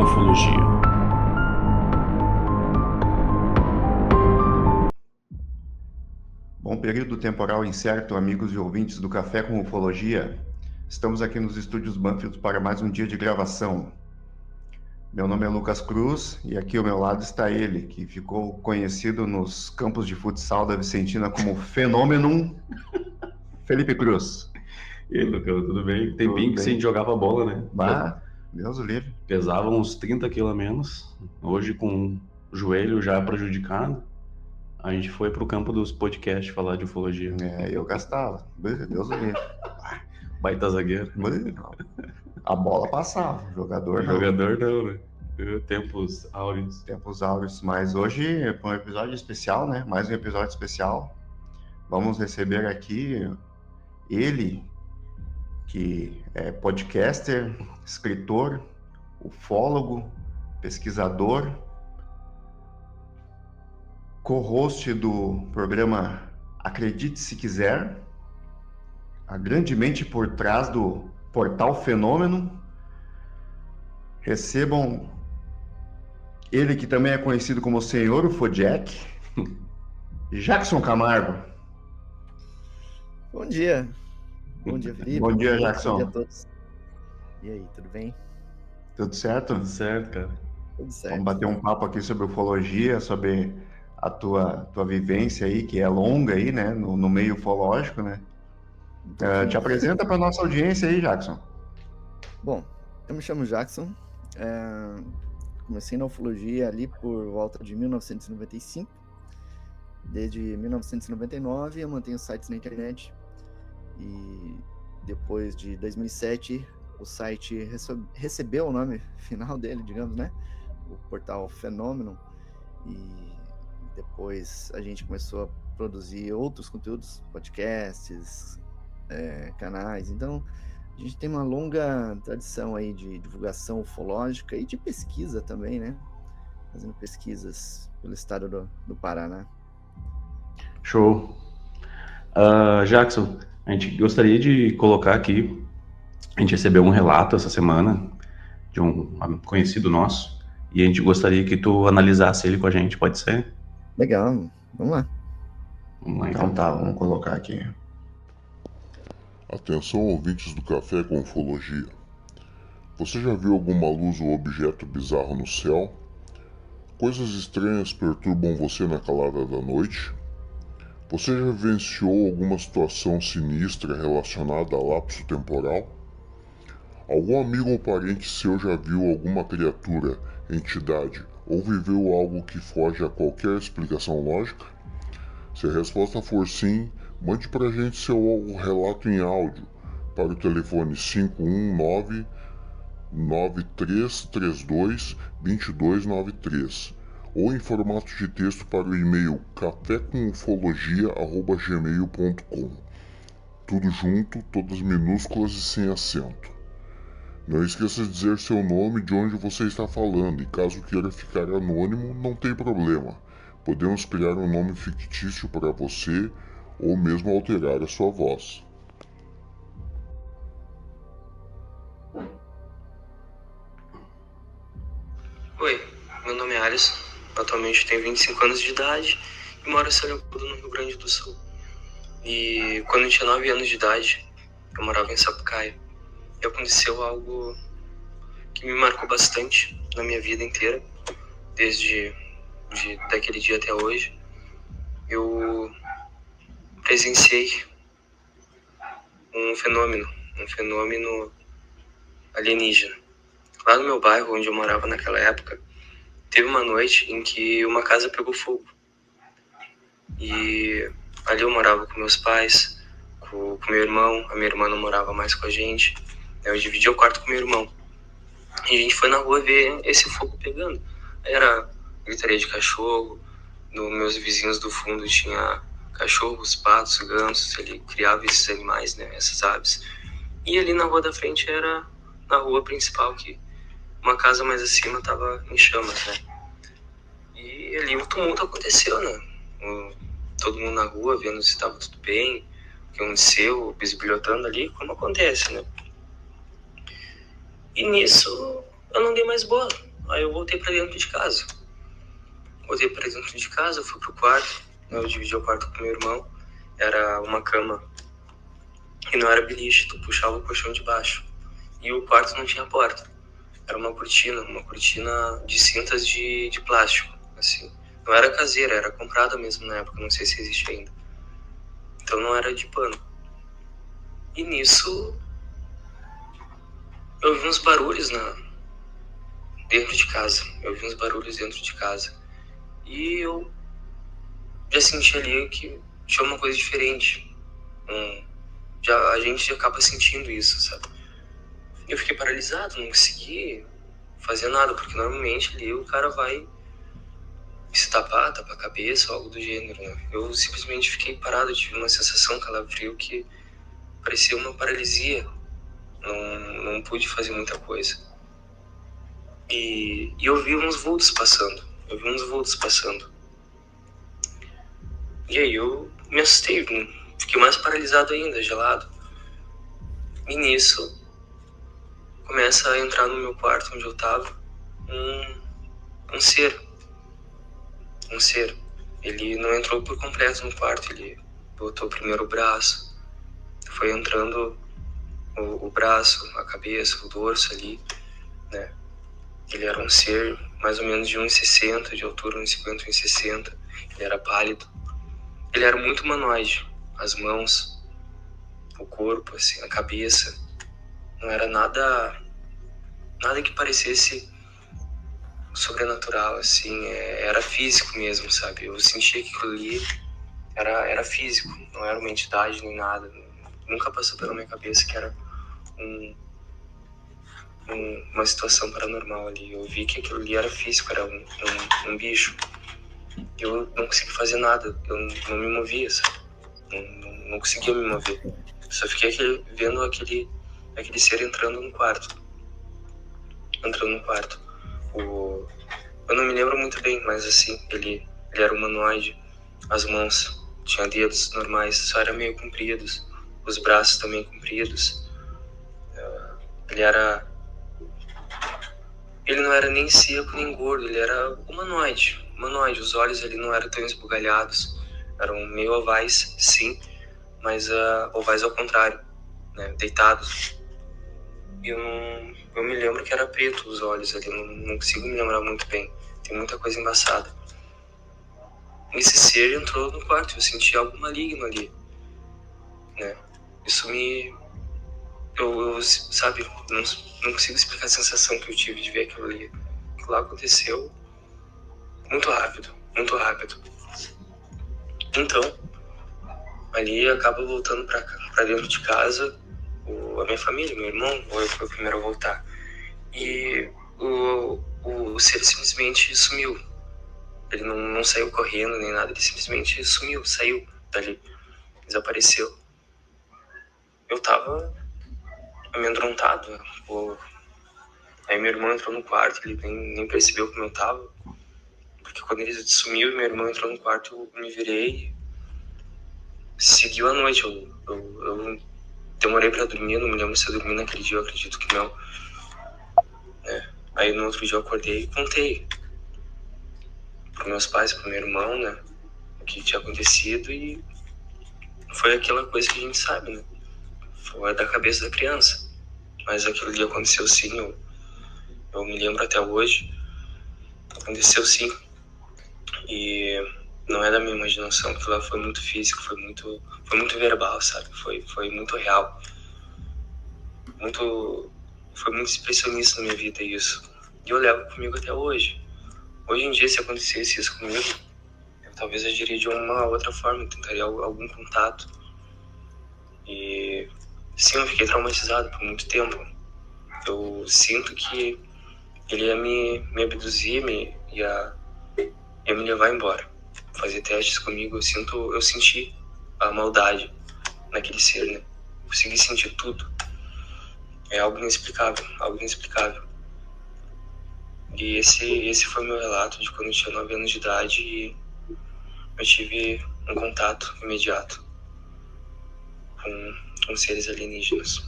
ufologia. Bom período temporal incerto, amigos e ouvintes do Café com Ufologia. Estamos aqui nos estúdios Banfield para mais um dia de gravação. Meu nome é Lucas Cruz e aqui ao meu lado está ele, que ficou conhecido nos campos de futsal da Vicentina como Fenômeno, Felipe Cruz. E aí, Lucas, tudo bem? Tempinho que a gente jogava bola, né? Bah, Deus o livre. Pesava uns 30 quilos a menos. Hoje, com o joelho já prejudicado, a gente foi pro campo dos podcasts falar de ufologia. Eu gastava. Deus o livre. Baita zagueiro. A bola passava, o jogador não. Jogador não, né? Tempos áureos. Tempos áureos, mas hoje é um episódio especial, né? Mais um episódio especial. Vamos receber aqui ele, que é podcaster, escritor, ufólogo, pesquisador, co-host do programa Acredite Se Quiser, a grande mente por trás do Portal Fenômeno. Recebam ele, que também é conhecido como Senhor UFOJack, Jackson Camargo. Bom dia. Bom dia, Felipe. Bom dia, Jackson. Bom dia a todos. E aí, tudo bem? Tudo certo? Tudo certo, cara. Tudo certo. Vamos bater um papo aqui sobre ufologia, sobre a tua vivência aí, que é longa aí, né, no meio ufológico, né? Te apresenta para nossa audiência aí, Jackson. Bom, eu me chamo Jackson. Comecei na ufologia ali por volta de 1995. Desde 1999 eu mantenho sites na internet. E depois de 2007 o site recebeu o nome final dele, digamos, né? O Portal Fenômeno. E depois a gente começou a produzir outros conteúdos, podcasts, canais. Então a gente tem uma longa tradição aí de divulgação ufológica e de pesquisa também, né? Fazendo pesquisas pelo estado do Paraná. Show. Jackson, a gente gostaria de colocar aqui, a gente recebeu um relato essa semana de um conhecido nosso e a gente gostaria que tu analisasse ele com a gente, pode ser? Legal, vamos lá. Vamos lá, Então tá, vamos colocar aqui. Atenção, ouvintes do Café com Ufologia. Você já viu alguma luz ou objeto bizarro no céu? Coisas estranhas perturbam você na calada da noite? Você já vivenciou alguma situação sinistra relacionada a lapso temporal? Algum amigo ou parente seu já viu alguma criatura, entidade ou viveu algo que foge a qualquer explicação lógica? Se a resposta for sim, mande pra gente seu relato em áudio para o telefone 519-9332-2293 ou em formato de texto para o e-mail cafécomufologia@gmail.com. Tudo junto, todas minúsculas e sem acento. Não esqueça de dizer seu nome e de onde você está falando, e caso queira ficar anônimo, não tem problema. Podemos criar um nome fictício para você ou mesmo alterar a sua voz. Oi, meu nome é Alisson, atualmente tenho 25 anos de idade e moro em São Leopoldo, no Rio Grande do Sul. E quando eu tinha 9 anos de idade, eu morava em Sapucaia. E aconteceu algo que me marcou bastante na minha vida inteira, desde daquele dia até hoje. Eu presenciei um fenômeno alienígena. Lá no meu bairro, onde eu morava naquela época, teve uma noite em que uma casa pegou fogo. E ali eu morava com meus pais, com meu irmão. A minha irmã não morava mais com a gente. Eu dividia o quarto com meu irmão. E a gente foi na rua ver esse fogo pegando. Era gritaria de cachorro. Nos meus vizinhos do fundo tinha cachorros, patos, gansos. Ele criava esses animais, né, essas aves. E ali na rua da frente era na rua principal, que uma casa mais acima estava em chamas, né? E ali o tumulto aconteceu, né? Todo mundo na rua vendo se estava tudo bem, o que aconteceu, bisbilhotando ali, como acontece, né? E nisso eu não dei mais bola. Aí eu voltei pra dentro de casa. Voltei pra dentro de casa, fui pro quarto. Eu dividi o quarto com meu irmão. Era uma cama e não era beliche, tu puxava o colchão de baixo. E o quarto não tinha porta. Era uma cortina de cintas de plástico, assim. Não era caseira, era comprada mesmo na época, não sei se existe ainda. Então não era de pano. E nisso, eu vi uns barulhos dentro de casa. E eu já senti ali que tinha uma coisa diferente. A gente acaba sentindo isso, sabe? Eu fiquei paralisado, não consegui fazer nada, porque normalmente ali o cara vai se tapar a cabeça ou algo do gênero, né? Eu simplesmente fiquei parado, tive uma sensação calafrio que parecia uma paralisia. Não pude fazer muita coisa. E eu vi uns vultos passando. E aí eu me assustei, fiquei mais paralisado ainda, gelado. E nisso, começa a entrar no meu quarto onde eu tava um ser. Ele não entrou por completo no quarto, ele botou primeiro o braço, foi entrando o braço, a cabeça, o dorso ali, né? Ele era um ser mais ou menos de 1,60 de altura, 1,50, 1,60. Ele era pálido. Ele era muito humanoide. As mãos, o corpo, assim, a cabeça. Não era nada que parecesse sobrenatural, assim. Era físico mesmo, sabe? Eu sentia que aquilo ali era físico. Não era uma entidade nem nada. Nunca passou pela minha cabeça que era uma situação paranormal ali. Eu vi que aquilo ali era físico, era um bicho. Eu não consegui fazer nada, eu não me movia, sabe? Não conseguia me mover. Só fiquei vendo aquele ser entrando no quarto. Eu não me lembro muito bem, mas assim, ele era humanoide. As mãos tinha dedos normais, só eram meio compridos. Os braços também compridos. Ele não era nem seco nem gordo, ele era humanoide. Os olhos ali não eram tão esbugalhados, eram meio ovais, sim, mas ovais ao contrário, né, deitados. E eu me lembro que era preto os olhos ali, não consigo me lembrar muito bem, tem muita coisa embaçada. Esse ser entrou no quarto, eu senti algo maligno ali, né, isso eu sabe, não consigo explicar a sensação que eu tive de ver aquilo ali. Aquilo lá aconteceu muito rápido. Então, ali acaba voltando pra dentro de casa a minha família, meu irmão, eu fui o primeiro a voltar. E o ser simplesmente sumiu. Ele não saiu correndo nem nada, ele simplesmente sumiu, saiu dali, desapareceu. Eu tava amedrontado, né? Aí meu irmão entrou no quarto, ele nem percebeu como eu tava. Porque quando ele sumiu e meu irmão entrou no quarto, eu me virei e seguiu a noite. Eu demorei pra dormir, não me lembro se eu dormi naquele dia, eu acredito que não. Aí no outro dia eu acordei e contei pros meus pais, pro meu irmão, né, o que tinha acontecido, e foi aquela coisa que a gente sabe, né? Foi da cabeça da criança. Mas aquilo ali aconteceu sim, eu me lembro até hoje. Aconteceu sim. E não é da minha imaginação, aquilo lá foi muito físico, foi muito verbal, sabe? Foi muito real. Foi muito expressionista na minha vida isso. E eu levo comigo até hoje. Hoje em dia, se acontecesse isso comigo, talvez eu agiria de uma outra forma, tentaria algum contato. E sim, eu fiquei traumatizado por muito tempo. Eu sinto que ele ia me abduzir, ia me levar embora. Fazer testes comigo, eu senti a maldade naquele ser, né? Consegui sentir tudo. É algo inexplicável. E esse foi meu relato de quando eu tinha 9 anos de idade e eu tive um contato imediato com seres alienígenas.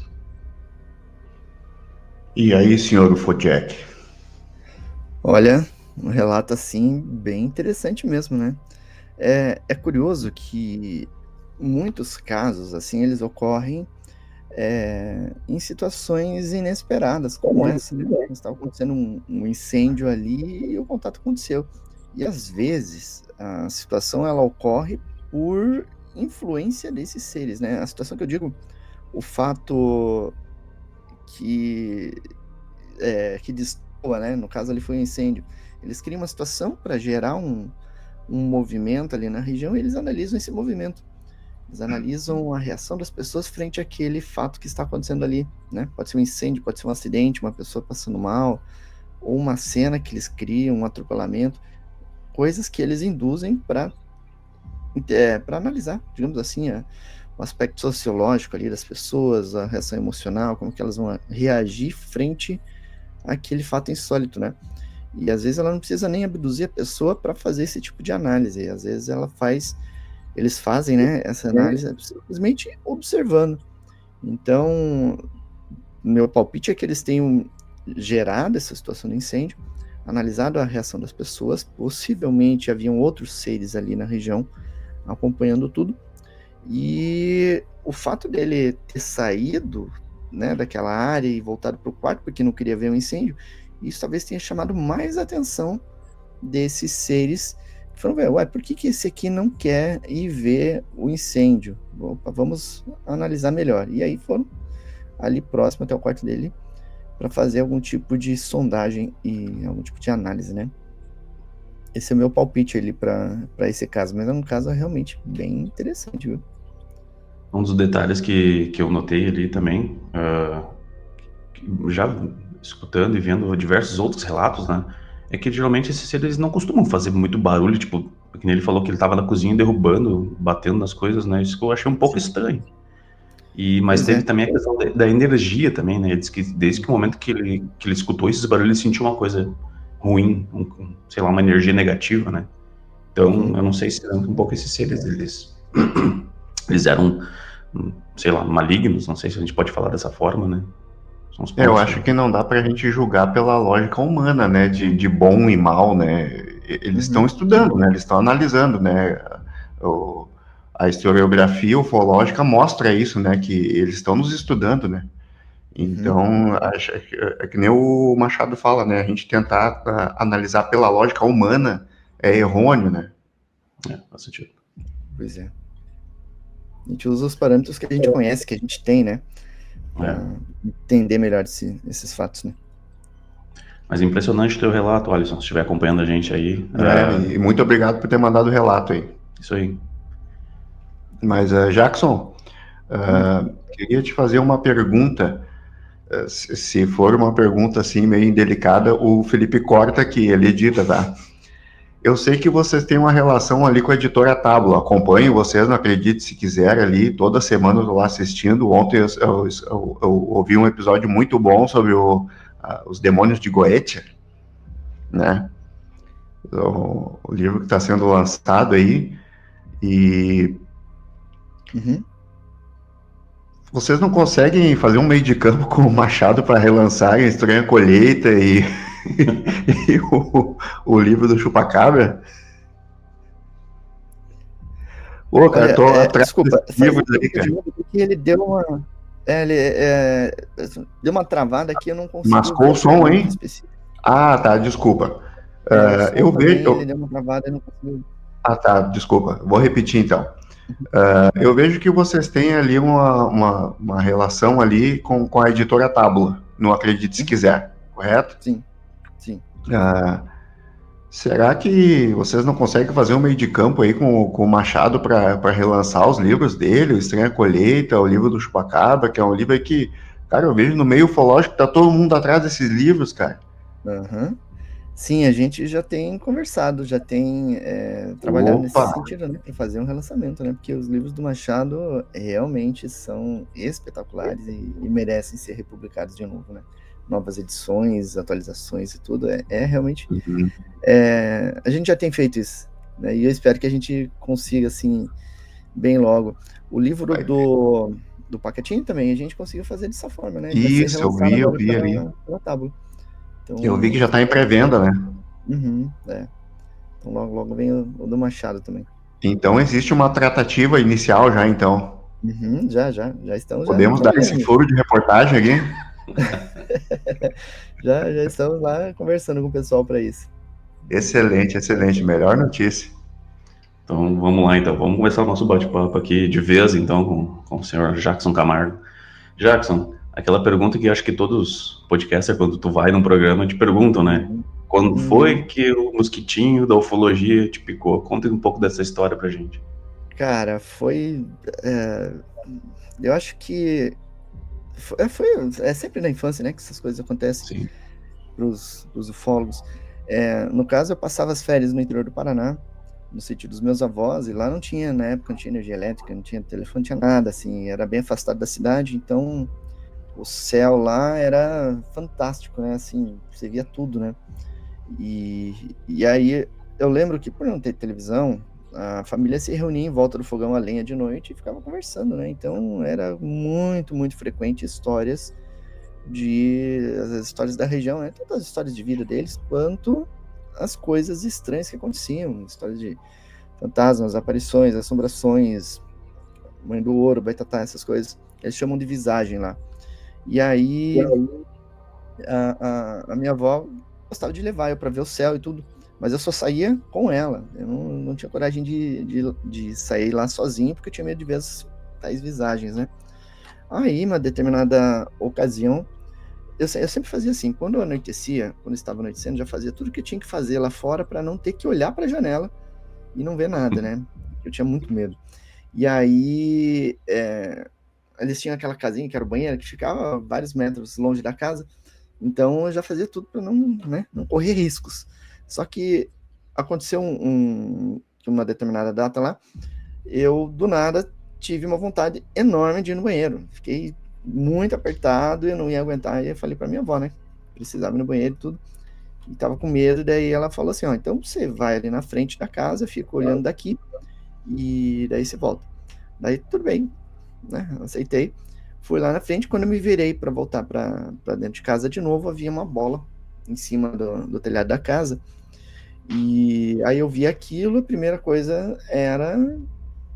E aí, senhor UFOJack? Olha, um relato assim bem interessante mesmo, né? É curioso que muitos casos assim eles ocorrem em situações inesperadas, como essa, né? Estava acontecendo um incêndio ali e o contato aconteceu. E às vezes a situação ela ocorre por influência desses seres, né? A situação que eu digo, o fato que que destoa, né? No caso ali foi um incêndio. Eles criam uma situação para gerar um movimento ali na região e eles analisam esse movimento. Eles analisam a reação das pessoas frente àquele fato que está acontecendo ali, né? Pode ser um incêndio, pode ser um acidente, uma pessoa passando mal, ou uma cena que eles criam, um atropelamento, coisas que eles induzem para analisar, digamos assim, o aspecto sociológico ali das pessoas, a reação emocional, como que elas vão reagir frente àquele fato insólito, né? E às vezes ela não precisa nem abduzir a pessoa para fazer esse tipo de análise, às vezes eles fazem, né, essa análise simplesmente observando. Então, meu palpite é que eles tenham gerado essa situação do incêndio, analisado a reação das pessoas, possivelmente haviam outros seres ali na região acompanhando tudo, e o fato dele ter saído, né, daquela área e voltado para o quarto porque não queria ver um incêndio, isso talvez tenha chamado mais atenção desses seres. Foram ver, ué, por que esse aqui não quer ir ver o incêndio? Opa, vamos analisar melhor. E aí foram ali próximo até o quarto dele para fazer algum tipo de sondagem e algum tipo de análise, né? Esse é o meu palpite ali para esse caso, mas é um caso realmente bem interessante, viu? Um dos detalhes que eu notei ali também, já escutando e vendo diversos outros relatos, né, é que geralmente esses seres não costumam fazer muito barulho, tipo, que nem ele falou que ele tava na cozinha derrubando, batendo nas coisas, né, isso que eu achei um pouco estranho. Mas Pois teve é. também a questão da energia também, né, ele disse que desde que o momento que ele escutou esses barulhos, ele sentiu uma coisa ruim, sei lá, uma energia negativa, né. Então, eu não sei se um pouco esses seres, eles eram, sei lá, malignos, não sei se a gente pode falar dessa forma, né. São os Eu pontos acho que não dá pra gente julgar pela lógica humana, né, de bom e mal, né? Eles estão estudando, né? Eles estão analisando, né? O, a historiografia ufológica mostra isso, né? Que eles estão nos estudando, né? Então, acho que nem o Machado fala, né? A gente tentar analisar pela lógica humana é errôneo, né? Faz sentido. Pois é. A gente usa os parâmetros que a gente conhece, que a gente tem, né? Para entender melhor esses fatos, né? Mas impressionante o teu relato, Alisson, se estiver acompanhando a gente aí. E muito obrigado por ter mandado o relato aí. Isso aí. Mas, Jackson, queria te fazer uma pergunta. Se for uma pergunta assim meio indelicada, o Felipe corta aqui, ele edita, tá? Eu sei que vocês têm uma relação ali com a editora Tábula. Acompanho vocês, não acredite se quiser ali. Toda semana eu tô lá assistindo. Ontem eu ouvi um episódio muito bom sobre os demônios de Goetia, né? O livro que está sendo lançado aí. E vocês não conseguem fazer um meio de campo com o Machado para relançar a Estranha Colheita e o livro do Chupacabra? Pô, cara, tô atrás desculpa, desse livro aí, cara. Porque ele deu uma. Deu uma travada aqui, eu não consigo. Mascou o som, hein? Ah, tá, desculpa. Eu vejo. Ele deu uma travada e não consigo. Ah, tá, desculpa. Vou repetir então. Eu vejo que vocês têm ali uma relação ali com a editora Tábula. Não acredite se quiser, correto? Sim. Será que vocês não conseguem fazer um meio de campo aí com o Machado para relançar os livros dele, o Estranha Colheita, o livro do Chupacabra, que é um livro aí que, cara, eu vejo no meio ufológico que tá todo mundo atrás desses livros, cara. Sim, a gente já tem conversado, já tem trabalhado nesse sentido, né, para fazer um relacionamento, né, porque os livros do Machado realmente são espetaculares e merecem ser republicados de novo, né, novas edições, atualizações e tudo, realmente, a gente já tem feito isso, né, e eu espero que a gente consiga, assim, bem logo. O livro do Pacatinho também, a gente conseguiu fazer dessa forma, né. Isso, eu vi ali. Pela Tábua. Então, eu vi que já está em pré-venda, né? Então logo vem o do Machado também. Então existe uma tratativa inicial já, então. Já estamos Podemos dar esse trabalhando. furo de reportagem aqui? Já estamos lá conversando com o pessoal para isso. Excelente. Melhor notícia. Então vamos lá, então. Vamos começar o nosso bate-papo aqui de vez, então, com o senhor Jackson Camargo. Jackson, aquela pergunta que acho que todos podcasters, quando tu vai num programa, te perguntam, né? Quando foi que o mosquitinho da ufologia te picou? Conta um pouco dessa história pra gente. Cara, foi... eu acho que... É sempre na infância, né, que essas coisas acontecem pros ufólogos. No caso, eu passava as férias no interior do Paraná, no sítio dos meus avós, e lá não tinha, na época, não tinha energia elétrica, não tinha telefone, não tinha nada, assim, era bem afastado da cidade, então o céu lá era fantástico, né, assim, você via tudo, né, e aí eu lembro que por não ter televisão, a família se reunia em volta do fogão a lenha de noite e ficava conversando, né, então era muito, muito frequente as histórias da região, né, tanto as histórias de vida deles, quanto as coisas estranhas que aconteciam, histórias de fantasmas, aparições, assombrações, Mãe do Ouro, Baitatá, essas coisas, eles chamam de visagem lá. E aí a minha avó gostava de levar eu para ver o céu e tudo, mas eu só saía com ela, eu não tinha coragem de sair lá sozinho, porque eu tinha medo de ver as tais visagens, né? Aí, uma determinada ocasião, eu sempre fazia assim, quando anoitecia, quando estava anoitecendo, já fazia tudo que eu tinha que fazer lá fora para não ter que olhar para a janela e não ver nada, né? Eu tinha muito medo. E aí, eles tinham aquela casinha que era o banheiro, que ficava vários metros longe da casa, então eu já fazia tudo para não correr riscos. Só que aconteceu uma determinada data lá, eu do nada tive uma vontade enorme de ir no banheiro. Fiquei muito apertado, eu não ia aguentar, e eu falei para minha avó, né? Precisava ir no banheiro e tudo. E tava com medo, daí ela falou assim, ó, então você vai ali na frente da casa, fica olhando daqui, e daí você volta. Daí tudo bem, né? Aceitei. Fui lá na frente, quando eu me virei para voltar para dentro de casa de novo, havia uma bola em cima do telhado da casa. E aí eu vi aquilo, a primeira coisa era...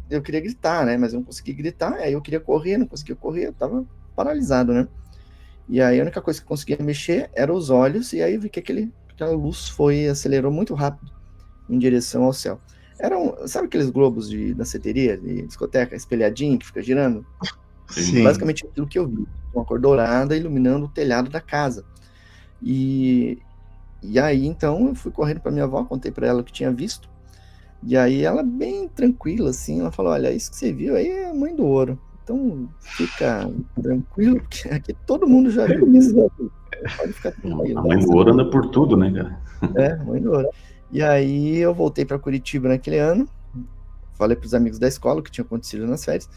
Eu queria gritar, né? Mas eu não conseguia gritar, aí eu queria correr, não conseguia correr, eu tava paralisado, né? E aí a única coisa que eu conseguia mexer era os olhos, e aí eu vi que aquela luz acelerou muito rápido em direção ao céu. Sabe aqueles globos de danceteria, de discoteca, espelhadinho, que fica girando? Sim. Basicamente aquilo que eu vi, uma cor dourada iluminando o telhado da casa. E aí, então, eu fui correndo para minha avó, contei para ela o que tinha visto, e aí ela, bem tranquila, assim, ela falou, olha, isso que você viu aí é a Mãe do Ouro. Então, fica tranquilo, porque aqui todo mundo já viu isso. Pode ficar tranquilo. A Mãe do Ouro anda por tudo, né, cara? Mãe do Ouro. E aí eu voltei para Curitiba naquele ano, falei para os amigos da escola o que tinha acontecido nas férias,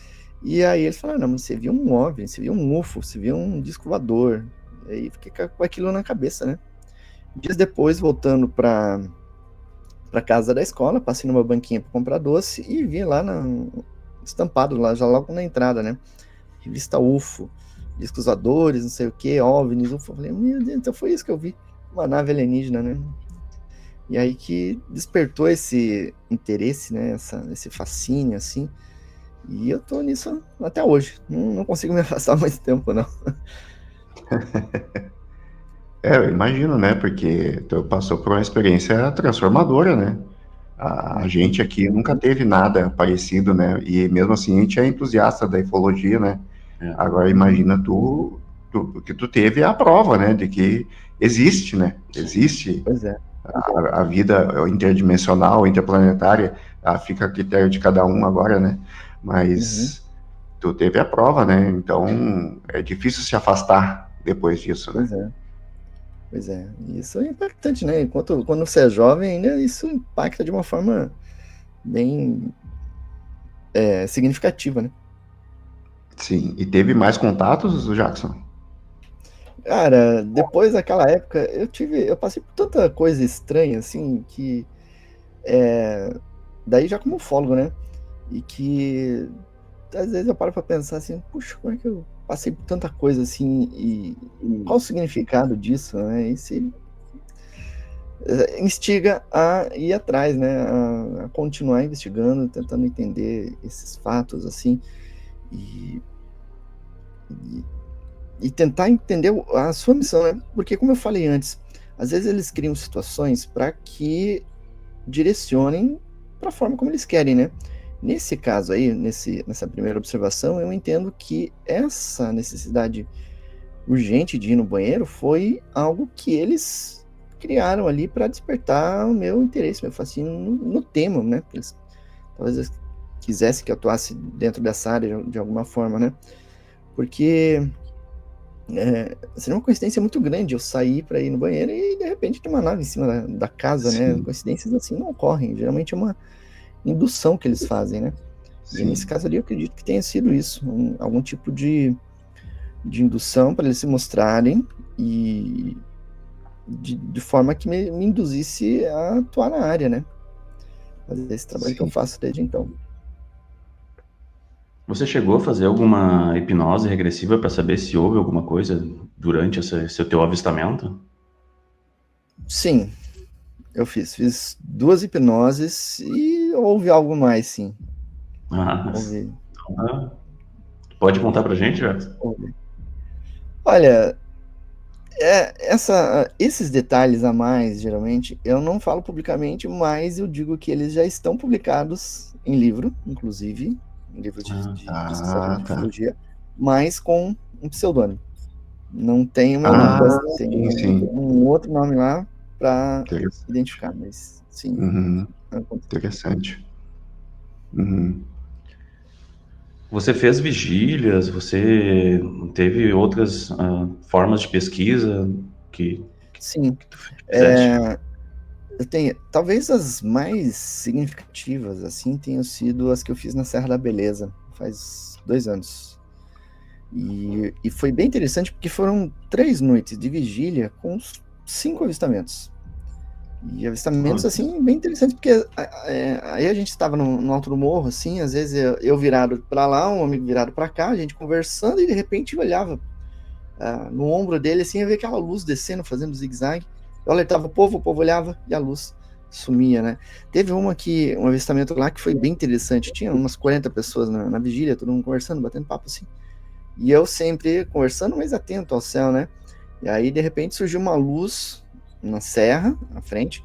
e aí eles falaram, não, mas você viu um OVNI, você viu um UFO, você viu um disco voador. E aí fiquei com aquilo na cabeça, né? Dias depois, voltando para casa da escola, passei numa banquinha para comprar doce e vi lá estampado lá, já logo na entrada, né? Revista UFO, discos voadores, não sei o que, OVNIs, UFO. Eu falei, meu Deus, então foi isso que eu vi, uma nave alienígena, né? E aí que despertou esse interesse, né? Esse fascínio, assim. E eu tô nisso até hoje. Não consigo me afastar mais tempo, não. Eu imagino, né? Porque tu passou por uma experiência transformadora, né? A gente aqui nunca teve nada parecido, né? E mesmo assim a gente é entusiasta da ufologia, né? Agora imagina que tu teve a prova, né? De que existe, né? Existe. Pois é. A vida interdimensional, interplanetária, fica a critério de cada um agora, né? Mas tu teve a prova, né? Então é difícil se afastar depois disso, né? Pois é. Isso é impactante, né? Quando você é jovem, ainda isso impacta de uma forma bem significativa, né? Sim. E teve mais contatos, Jackson? Cara, depois daquela época, eu passei por tanta coisa estranha, assim, que daí já como ufólogo, né? E que às vezes eu paro pra pensar assim, puxa, como é que eu passei por tanta coisa assim, e qual o significado disso, né? instiga a ir atrás, né, a continuar investigando, tentando entender esses fatos, assim, e tentar entender a sua missão, né? Porque, como eu falei antes, às vezes eles criam situações para que direcionem para a forma como eles querem, né? Nesse caso aí, nessa primeira observação, eu entendo que essa necessidade urgente de ir no banheiro foi algo que eles criaram ali para despertar o meu interesse, meu fascínio no tema, né? Talvez eles quisessem que eu atuasse dentro dessa área de alguma forma, né? Porque seria uma coincidência muito grande eu sair para ir no banheiro e de repente ter uma nave em cima da casa, Sim. né? Coincidências assim não ocorrem, geralmente é uma indução que eles fazem, né? E nesse caso ali eu acredito que tenha sido isso, algum tipo de indução para eles se mostrarem e de forma que me induzisse a atuar na área, né? Fazer esse trabalho que eu faço desde então. Você chegou a fazer alguma hipnose regressiva para saber se houve alguma coisa durante esse teu avistamento? Sim, eu fiz 2 hipnoses e houve algo mais, sim. Ah, Houve. pode contar pra gente, Jackson? Olha, esses detalhes a mais, geralmente, eu não falo publicamente, mas eu digo que eles já estão publicados em livro, inclusive, em livro de pesquisa de ufologia, mas com um pseudônimo. Não tem o meu nome, tem um outro nome lá para identificar, mas sim. Interessante. Você fez vigílias, você teve outras formas de pesquisa que Sim. tu fizeste? Eu tenho, talvez as mais significativas, assim, tenham sido as que eu fiz na Serra da Beleza, faz 2 anos. E foi bem interessante porque foram 3 noites de vigília com 5 avistamentos. E avistamentos, assim, bem interessantes, porque aí a gente estava no alto do morro, assim, às vezes eu virado para lá, um amigo virado para cá, a gente conversando, e de repente eu olhava no ombro dele, assim, eu via aquela luz descendo, fazendo zigue-zague. Eu alertava o povo olhava e a luz sumia, né? Teve um avistamento lá que foi bem interessante, tinha umas 40 pessoas na vigília, todo mundo conversando, batendo papo, assim. E eu sempre conversando, mas atento ao céu, né? E aí, de repente, surgiu uma luz na serra, na frente,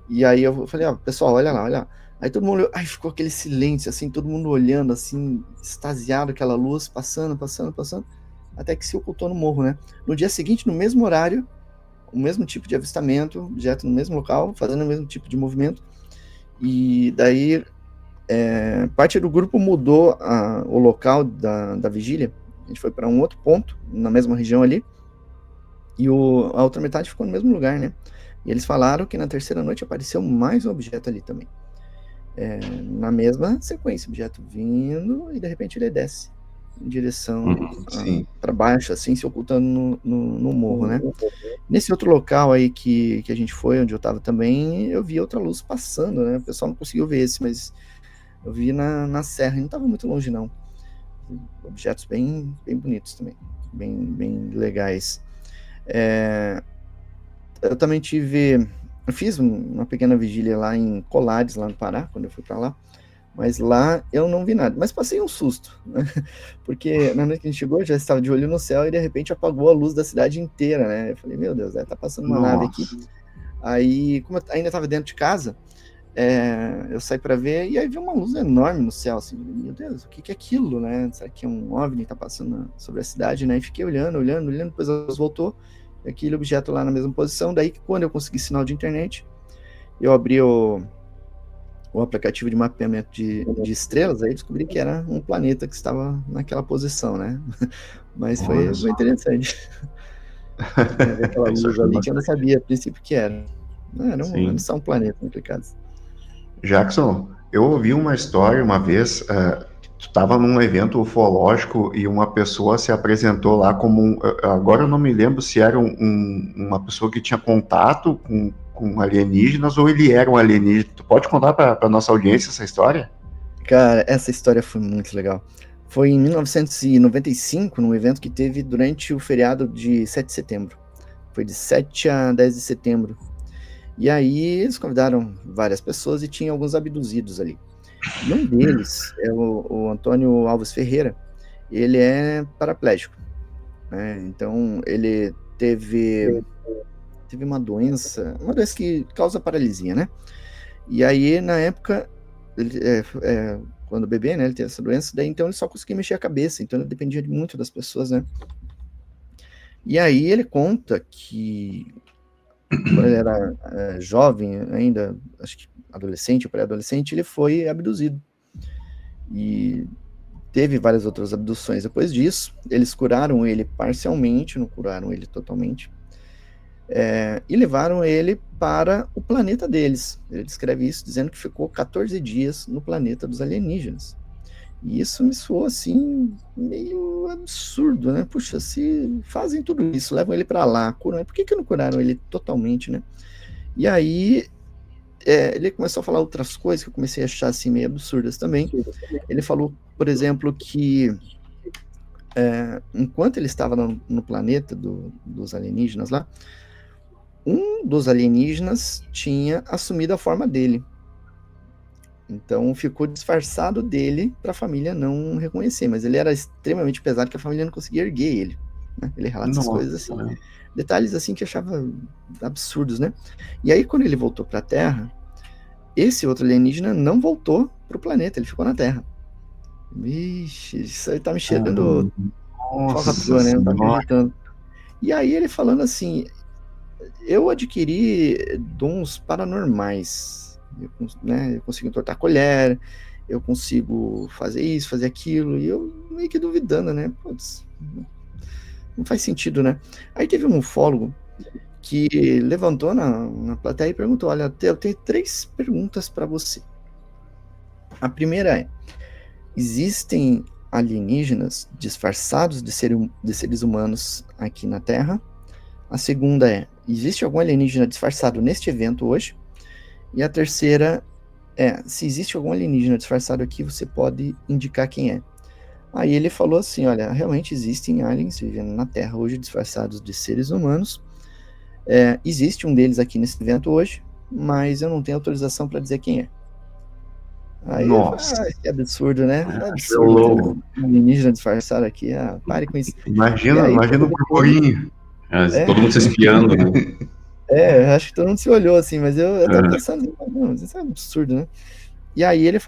e aí eu falei, pessoal, olha lá. Aí todo mundo olhou, aí ficou aquele silêncio, assim, todo mundo olhando, assim, extasiado, aquela luz passando, até que se ocultou no morro, né? No dia seguinte, no mesmo horário, o mesmo tipo de avistamento, objeto no mesmo local, fazendo o mesmo tipo de movimento, e daí parte do grupo mudou o local da vigília, a gente foi para um outro ponto, na mesma região ali, e a outra metade ficou no mesmo lugar, né? E eles falaram que na terceira noite apareceu mais um objeto ali também. Na mesma sequência, objeto vindo e de repente ele desce em direção para baixo, assim, se ocultando no morro, né? Nesse outro local aí que a gente foi, onde eu estava também, eu vi outra luz passando, né? O pessoal não conseguiu ver esse, mas eu vi na serra, e não estava muito longe, não. Objetos bem bonitos também, bem legais. Eu também eu fiz uma pequena vigília lá em Colares, lá no Pará, quando eu fui para lá, mas lá eu não vi nada, mas passei um susto, né? Porque na noite que a gente chegou, eu já estava de olho no céu e de repente apagou a luz da cidade inteira, né? Eu falei, meu Deus, tá passando uma nave aqui. Aí, como eu ainda estava dentro de casa, eu saí para ver e aí vi uma luz enorme no céu, assim, meu Deus, o que é aquilo, né? Será que é um OVNI que tá passando sobre a cidade, né? E fiquei olhando, depois a luz voltou, aquele objeto lá na mesma posição, daí que quando eu consegui sinal de internet, eu abri o aplicativo de mapeamento de estrelas, aí descobri que era um planeta que estava naquela posição, né? Mas foi interessante. Aquela luz ali que eu não sabia a princípio que era. Era só um planeta, naquele caso. Jackson, eu ouvi uma história uma vez, tu estava num evento ufológico e uma pessoa se apresentou lá como agora eu não me lembro se era uma pessoa que tinha contato com alienígenas ou ele era um alienígena. Tu pode contar para nossa audiência essa história? Cara, essa história foi muito legal. Foi em 1995, num evento que teve durante o feriado de 7 de setembro. Foi de 7 a 10 de setembro. E aí eles convidaram várias pessoas e tinha alguns abduzidos ali. E um deles é o Antônio Alves Ferreira. Ele é paraplégico, né? Então ele teve uma doença que causa paralisia, né? E aí na época ele, quando bebê, né, ele teve essa doença, daí então ele só conseguia mexer a cabeça, então ele dependia muito das pessoas, né? E aí ele conta que quando ele era jovem ainda, acho que adolescente ou pré-adolescente, ele foi abduzido. E teve várias outras abduções depois disso. Eles curaram ele parcialmente, não curaram ele totalmente. E levaram ele para o planeta deles. Ele descreve isso dizendo que ficou 14 dias no planeta dos alienígenas. E isso me soou assim, meio absurdo, né? Puxa, se fazem tudo isso, levam ele para lá, curam, por que não curaram ele totalmente, né? E aí ele começou a falar outras coisas que eu comecei a achar assim meio absurdas também. Ele falou, por exemplo, que enquanto ele estava no planeta dos alienígenas lá, um dos alienígenas tinha assumido a forma dele. Então ficou disfarçado dele para a família não reconhecer, mas ele era extremamente pesado que a família não conseguia erguer ele, né? Ele relata essas coisas assim, detalhes assim que eu achava absurdos, né? E aí quando ele voltou para a Terra, esse outro alienígena não voltou para o planeta, ele ficou na Terra. Vixe, isso aí tá me cheirando falcatrua, né? Não tá acreditando. E aí ele falando assim, eu adquiri dons paranormais, eu consigo entortar colher, eu consigo fazer isso, fazer aquilo, e eu meio que duvidando, né? Putz, não faz sentido, né? Aí teve um ufólogo que levantou na plateia e perguntou, olha, eu tenho 3 perguntas para você. A primeira é, existem alienígenas disfarçados de seres humanos aqui na Terra? A segunda é, existe algum alienígena disfarçado neste evento hoje? E a terceira é, se existe algum alienígena disfarçado aqui, você pode indicar quem é. Aí ele falou assim, olha, realmente existem aliens vivendo na Terra hoje disfarçados de seres humanos. Existe um deles aqui nesse evento hoje, mas eu não tenho autorização para dizer quem é. Aí Nossa, que absurdo, né? Absurdo. Um alienígena disfarçado aqui, pare com isso. Imagina o Corporinho. Todo mundo se espiando, né? Acho que todo mundo se olhou assim, mas eu tava pensando, não, isso é absurdo, né? E aí ele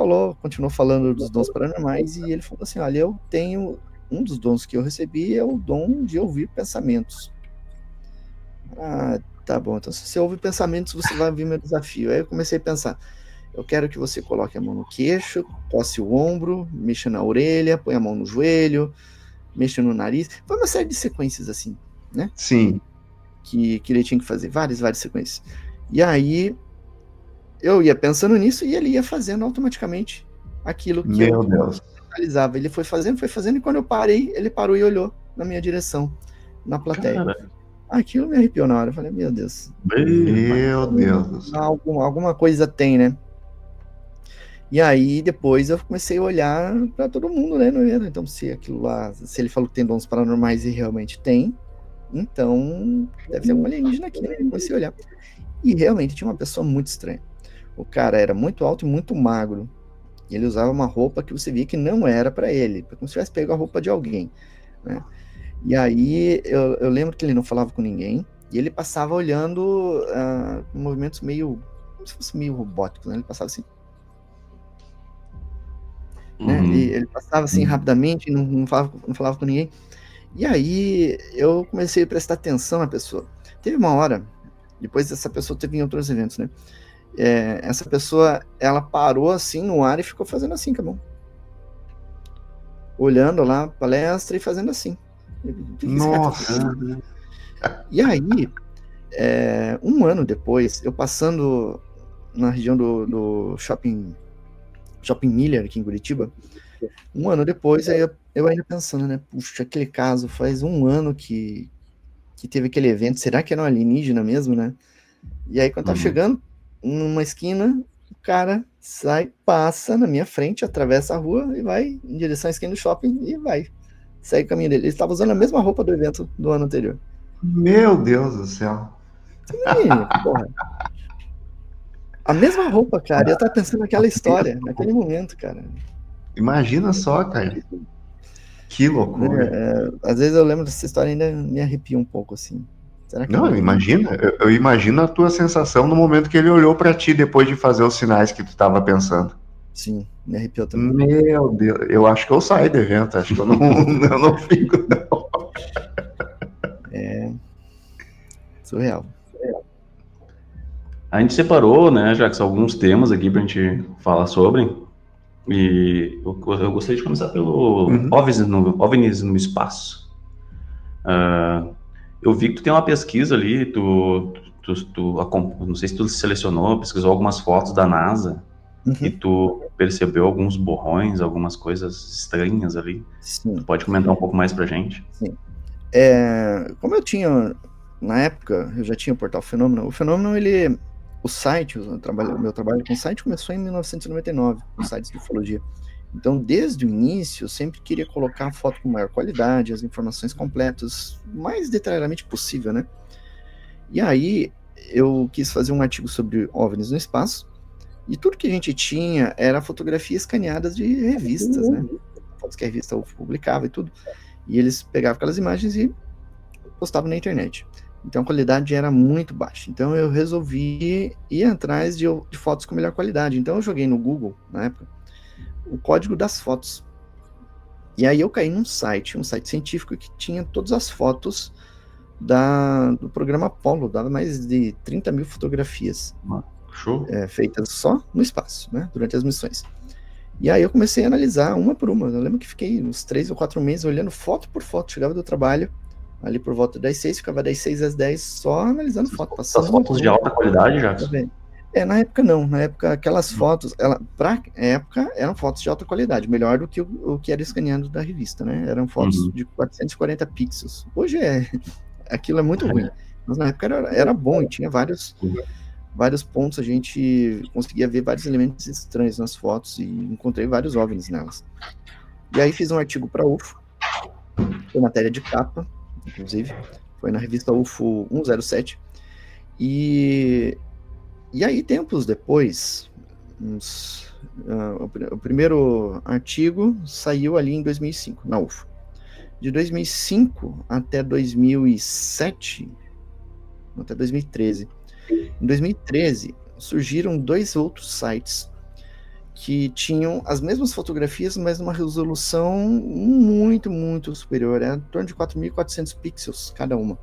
continuou falando dos dons paranormais, e ele falou assim, olha, eu tenho, um dos dons que eu recebi é o dom de ouvir pensamentos. Tá bom, então se você ouve pensamentos, você vai ouvir meu desafio. Aí eu comecei a pensar, eu quero que você coloque a mão no queixo, coce o ombro, mexa na orelha, põe a mão no joelho, mexa no nariz. Foi uma série de sequências assim, né? Sim. Que ele tinha que fazer, várias sequências. E aí eu ia pensando nisso e ele ia fazendo automaticamente aquilo que eu realizava. Ele foi fazendo, e quando eu parei, ele parou e olhou na minha direção, na plateia. Cara. Aquilo me arrepiou na hora. Eu falei, meu Deus. Meu Deus do céu. Alguma coisa tem, né? E aí depois eu comecei a olhar para todo mundo, né? Então se aquilo lá, se ele falou que tem dons paranormais e realmente tem, então deve ter algum alienígena aqui, né? Eu comecei a olhar. E realmente tinha uma pessoa muito estranha. O cara era muito alto e muito magro. E ele usava uma roupa que você via que não era para ele, como se tivesse pego a roupa de alguém, né? E aí eu lembro que ele não falava com ninguém, e ele passava olhando movimentos meio, como se fosse meio robóticos, né? Ele passava assim, né? Ele passava assim rapidamente, não falava com ninguém. E aí eu comecei a prestar atenção na pessoa. Teve uma hora, depois dessa pessoa teve em outros eventos, né? Essa pessoa, ela parou assim no ar e ficou fazendo assim com a mão, olhando lá a palestra e fazendo assim. Nossa! E aí, um ano depois, eu passando na região do Shopping Miller, aqui em Curitiba, um ano depois, aí eu ainda pensando, né? Puxa, aquele caso, faz um ano que teve aquele evento, será que era um alienígena mesmo, né? E aí, quando tá chegando numa esquina, o cara passa na minha frente, atravessa a rua e vai em direção à esquina do shopping e vai. Segue o caminho dele. Ele estava usando a mesma roupa do evento do ano anterior. Meu Deus do céu. Sim, porra. A mesma roupa, cara. Eu tava pensando naquela história, naquele momento, cara. Imagina só, cara. Que loucura. Às vezes eu lembro dessa história e ainda me arrepio um pouco, assim. Será que Não, imagina. Eu imagino a tua sensação no momento que ele olhou pra ti depois de fazer os sinais que tu tava pensando. Sim, me arrepiou também. Meu Deus, eu acho que eu saio do evento, acho que eu não fico, não. É surreal. A gente separou, né, Jackson, alguns temas aqui pra gente falar sobre. E eu gostaria de começar pelo OVNIs no espaço. Eu vi que tu tem uma pesquisa ali, não sei se tu selecionou, pesquisou algumas fotos da NASA, e tu percebeu alguns borrões, algumas coisas estranhas ali. Sim. Tu pode comentar um pouco mais pra gente? Sim. Como eu tinha, na época, eu já tinha o portal Fenômeno. O Fenômeno, o site, o meu trabalho com o site começou em 1999, com sites de ufologia. Então, desde o início, eu sempre queria colocar a foto com maior qualidade, as informações completas, o mais detalhadamente possível, né? E aí, eu quis fazer um artigo sobre OVNIs no espaço, e tudo que a gente tinha era fotografias escaneadas de revistas, né? Fotos que a revista UFO publicava e tudo. E eles pegavam aquelas imagens e postavam na internet. Então a qualidade era muito baixa. Então eu resolvi ir atrás de fotos com melhor qualidade. Então eu joguei no Google, na época, o código das fotos. E aí eu caí num site, científico que tinha todas as fotos do programa Apollo, dava mais de 30 mil fotografias. Show. Feitas só no espaço, né, durante as missões. E aí eu comecei a analisar uma por uma. Eu lembro que fiquei uns 3 ou 4 meses olhando foto por foto. Chegava do trabalho, ali por volta das 6, ficava das 6 às 10 só analisando foto. Passando Essas fotos de alta qualidade, Jackson? Na época não. Na época aquelas fotos, pra época eram fotos de alta qualidade, melhor do que o que era escaneado da revista, né? Eram fotos de 440 pixels. Hoje aquilo é muito ruim. Mas na época era bom e tinha vários pontos, a gente conseguia ver vários elementos estranhos nas fotos e encontrei vários OVNIs nelas. E aí fiz um artigo para UFO, foi matéria de capa, inclusive, foi na revista UFO 107, e aí tempos depois, o primeiro artigo saiu ali em 2005, na UFO. De 2005 até 2007, até 2013, em 2013, surgiram 2 outros sites que tinham as mesmas fotografias, mas numa resolução muito, muito superior. Era em torno de 4.400 pixels cada uma.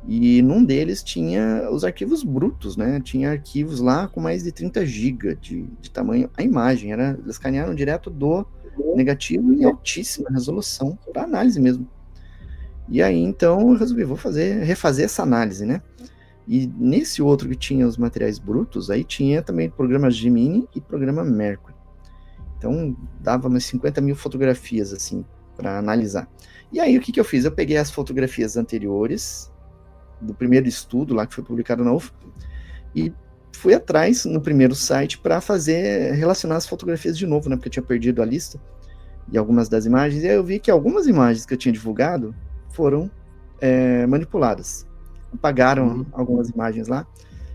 E num deles tinha os arquivos brutos, né? Tinha arquivos lá com mais de 30 GB de tamanho. A imagem, eles escanearam direto do negativo em altíssima resolução, para análise mesmo. E aí, então, eu resolvi, refazer essa análise, né? E nesse outro que tinha os materiais brutos, aí tinha também programa Gemini e programa Mercury. Então, dava umas 50 mil fotografias, assim, para analisar. E aí, o que eu fiz? Eu peguei as fotografias anteriores, do primeiro estudo lá que foi publicado na UFO, e fui atrás no primeiro site para relacionar as fotografias de novo, né? Porque eu tinha perdido a lista e algumas das imagens, e aí eu vi que algumas imagens que eu tinha divulgado foram manipuladas. Apagaram algumas imagens lá,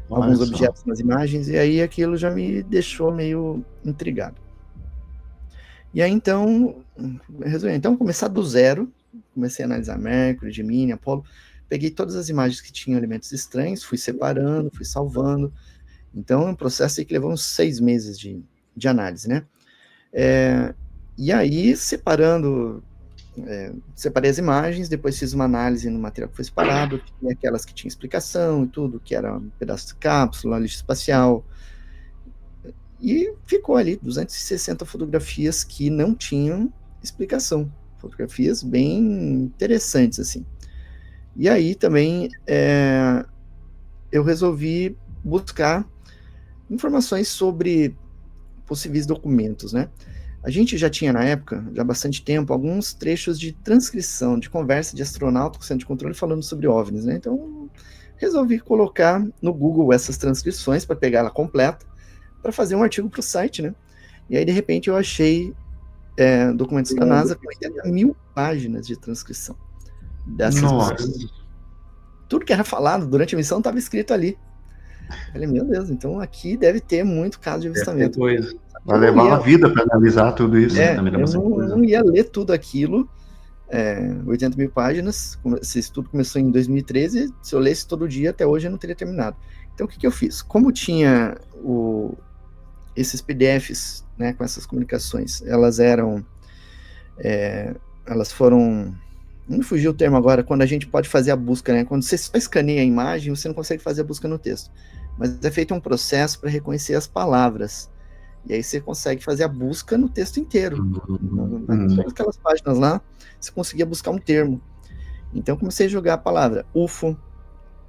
alguns objetos nas imagens, e aí aquilo já me deixou meio intrigado. E aí então, resolvi começar do zero, comecei a analisar Mercury, Gemini, Apollo, peguei todas as imagens que tinham elementos estranhos, fui separando, fui salvando. Então é um processo aí que levou uns 6 meses de análise, né? E aí, separei as imagens, depois fiz uma análise no material que foi separado, tinha aquelas que tinham explicação e tudo, que era um pedaço de cápsula, lixo espacial, e ficou ali 260 fotografias que não tinham explicação, fotografias bem interessantes, assim. E aí também eu resolvi buscar informações sobre possíveis documentos, né? A gente já tinha, na época, já há bastante tempo, alguns trechos de transcrição de conversa de astronauta com centro de controle falando sobre OVNIs, né? Então, resolvi colocar no Google essas transcrições para pegar ela completa, para fazer um artigo para o site, né? E aí, de repente, eu achei documentos da NASA com 80 mil páginas de transcrição dessas missões. Tudo que era falado durante a missão estava escrito ali. Falei, meu Deus, então aqui deve ter muito caso de avistamento. Coisa. Vai levar uma vida para analisar tudo isso. Também dá eu bastante coisa. não ia ler tudo aquilo, 80 mil páginas, esse estudo começou em 2013, se eu lesse todo dia, até hoje eu não teria terminado. Então o que eu fiz? Como tinha esses PDFs, né, com essas comunicações, elas foram, não me fugiu o termo agora, quando a gente pode fazer a busca, né, quando você só escaneia a imagem, você não consegue fazer a busca no texto, mas é feito um processo para reconhecer as palavras, e aí você consegue fazer a busca no texto inteiro. Todas aquelas páginas lá, você conseguia buscar um termo. Então comecei a jogar a palavra UFO,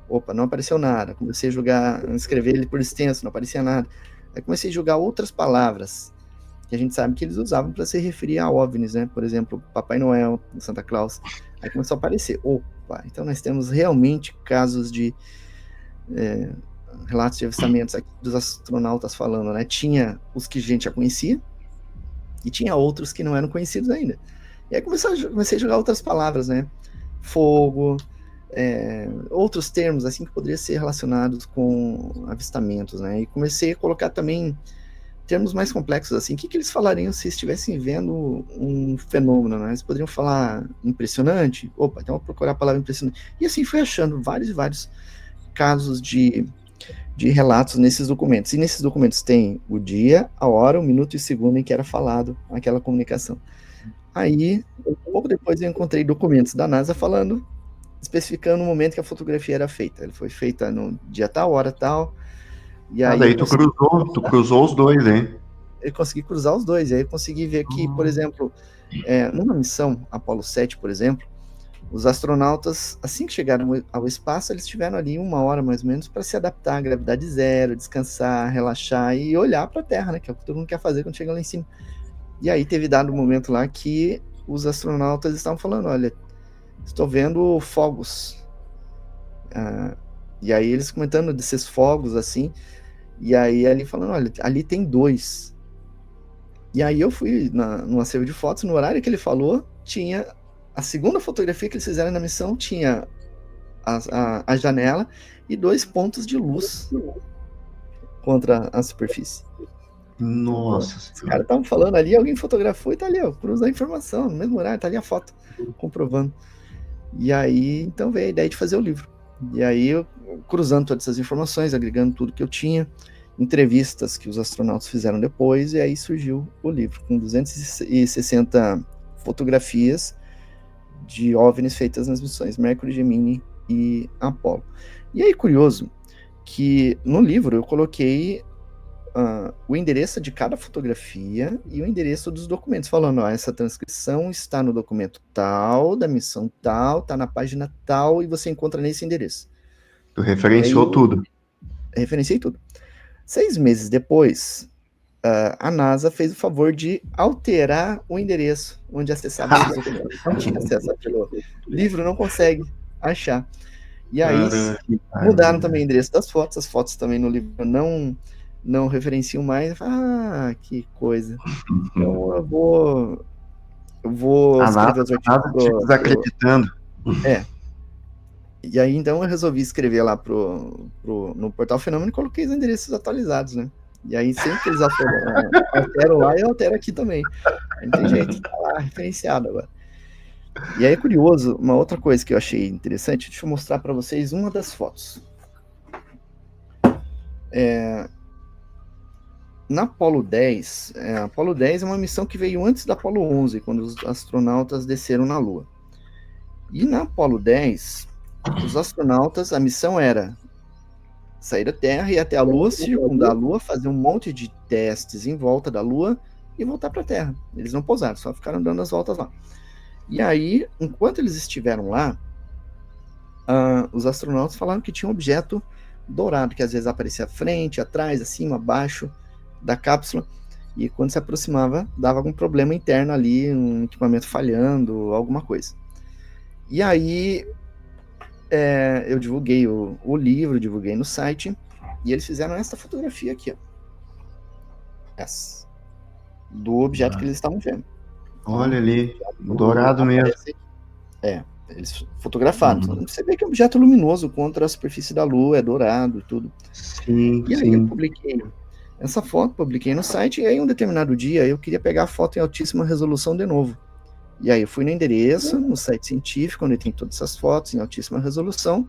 opa, não apareceu nada. Comecei a escrever ele por extenso, não aparecia nada. Aí comecei a jogar outras palavras que a gente sabe que eles usavam para se referir a OVNIs, né? Por exemplo, Papai Noel, Santa Claus. Aí começou a aparecer, opa, então nós temos realmente casos de relatos de avistamentos aqui dos astronautas falando, né? Tinha os que a gente já conhecia e tinha outros que não eram conhecidos ainda. E aí comecei a jogar outras palavras, né? Fogo, outros termos assim que poderiam ser relacionados com avistamentos, né? E comecei a colocar também termos mais complexos, assim. O que eles falariam se estivessem vendo um fenômeno, né? Eles poderiam falar impressionante? Opa, então vou procurar a palavra impressionante. E assim fui achando vários e vários casos de relatos nesses documentos. E nesses documentos tem o dia, a hora, o minuto e o segundo em que era falado aquela comunicação. Aí, pouco depois, eu encontrei documentos da NASA especificando o momento que a fotografia era feita. Ela foi feita no dia tal, hora tal. E aí daí tu cruzou os dois, hein? Eu consegui cruzar os dois. E aí eu consegui ver que, por exemplo, numa missão Apollo 7, por exemplo, os astronautas, assim que chegaram ao espaço, eles tiveram ali 1 hora, mais ou menos, para se adaptar à gravidade zero, descansar, relaxar e olhar para a Terra, né? Que é o que todo mundo quer fazer quando chega lá em cima. E aí teve dado um momento lá que os astronautas estavam falando, olha, estou vendo fogos. E aí eles comentando desses fogos, assim, e aí ali falando, olha, ali tem 2. E aí eu fui no acervo de fotos, no horário que ele falou, tinha a segunda fotografia que eles fizeram na missão, tinha a janela e 2 pontos de luz contra a superfície. Nossa Os caras estavam falando ali, alguém fotografou e tá ali, ó, cruzou a informação, no mesmo horário, tá ali a foto, comprovando. E aí, então veio a ideia de fazer o livro. E aí, eu cruzando todas essas informações, agregando tudo que eu tinha, entrevistas que os astronautas fizeram depois, e aí surgiu o livro, com 260 fotografias de OVNIs feitas nas missões Mercury, Gemini e Apollo. E aí, curioso, que no livro eu coloquei o endereço de cada fotografia e o endereço dos documentos, falando, essa transcrição está no documento tal, da missão tal, está na página tal, e você encontra nesse endereço. Tu referenciou tudo. Referenciei tudo. 6 meses depois, a NASA fez o favor de alterar o endereço onde acessava os documentos. Não tinha acesso àquilo. O livro não consegue achar. E aí, mudaram também o endereço das fotos, as fotos também no livro não referenciam mais. Que coisa. Então eu vou escrever os artigos. Desacreditando. E aí então eu resolvi escrever lá no Portal Fenômeno e coloquei os endereços atualizados, né? E aí sempre que eles alteram lá, eu altero aqui também. Não tem jeito, tá lá referenciado agora. E aí é curioso, uma outra coisa que eu achei interessante, deixa eu mostrar para vocês uma das fotos. Na Apollo 10, Apollo 10 é uma missão que veio antes da Apollo 11, quando os astronautas desceram na Lua. E na Apollo 10, os astronautas, a missão era sair da Terra, ir até a Lua, circundar a Lua, fazer um monte de testes em volta da Lua e voltar para a Terra. Eles não pousaram, só ficaram dando as voltas lá. E aí, enquanto eles estiveram lá, os astronautas falaram que tinha um objeto dourado, que às vezes aparecia à frente, atrás, acima, abaixo da cápsula, e quando se aproximava, dava algum problema interno ali, um equipamento falhando, alguma coisa. E aí, eu divulguei o livro, divulguei no site, e eles fizeram essa fotografia aqui, ó. Essa. Do objeto que eles estavam vendo. Olha ali, dourado mesmo. Eles fotografaram. Então, você vê que é um objeto luminoso contra a superfície da Lua, é dourado e tudo. Sim, E aí sim. eu publiquei essa foto, publiquei no site, e aí um determinado dia eu queria pegar a foto em altíssima resolução de novo. E aí eu fui no endereço, no site científico, onde tem todas essas fotos em altíssima resolução,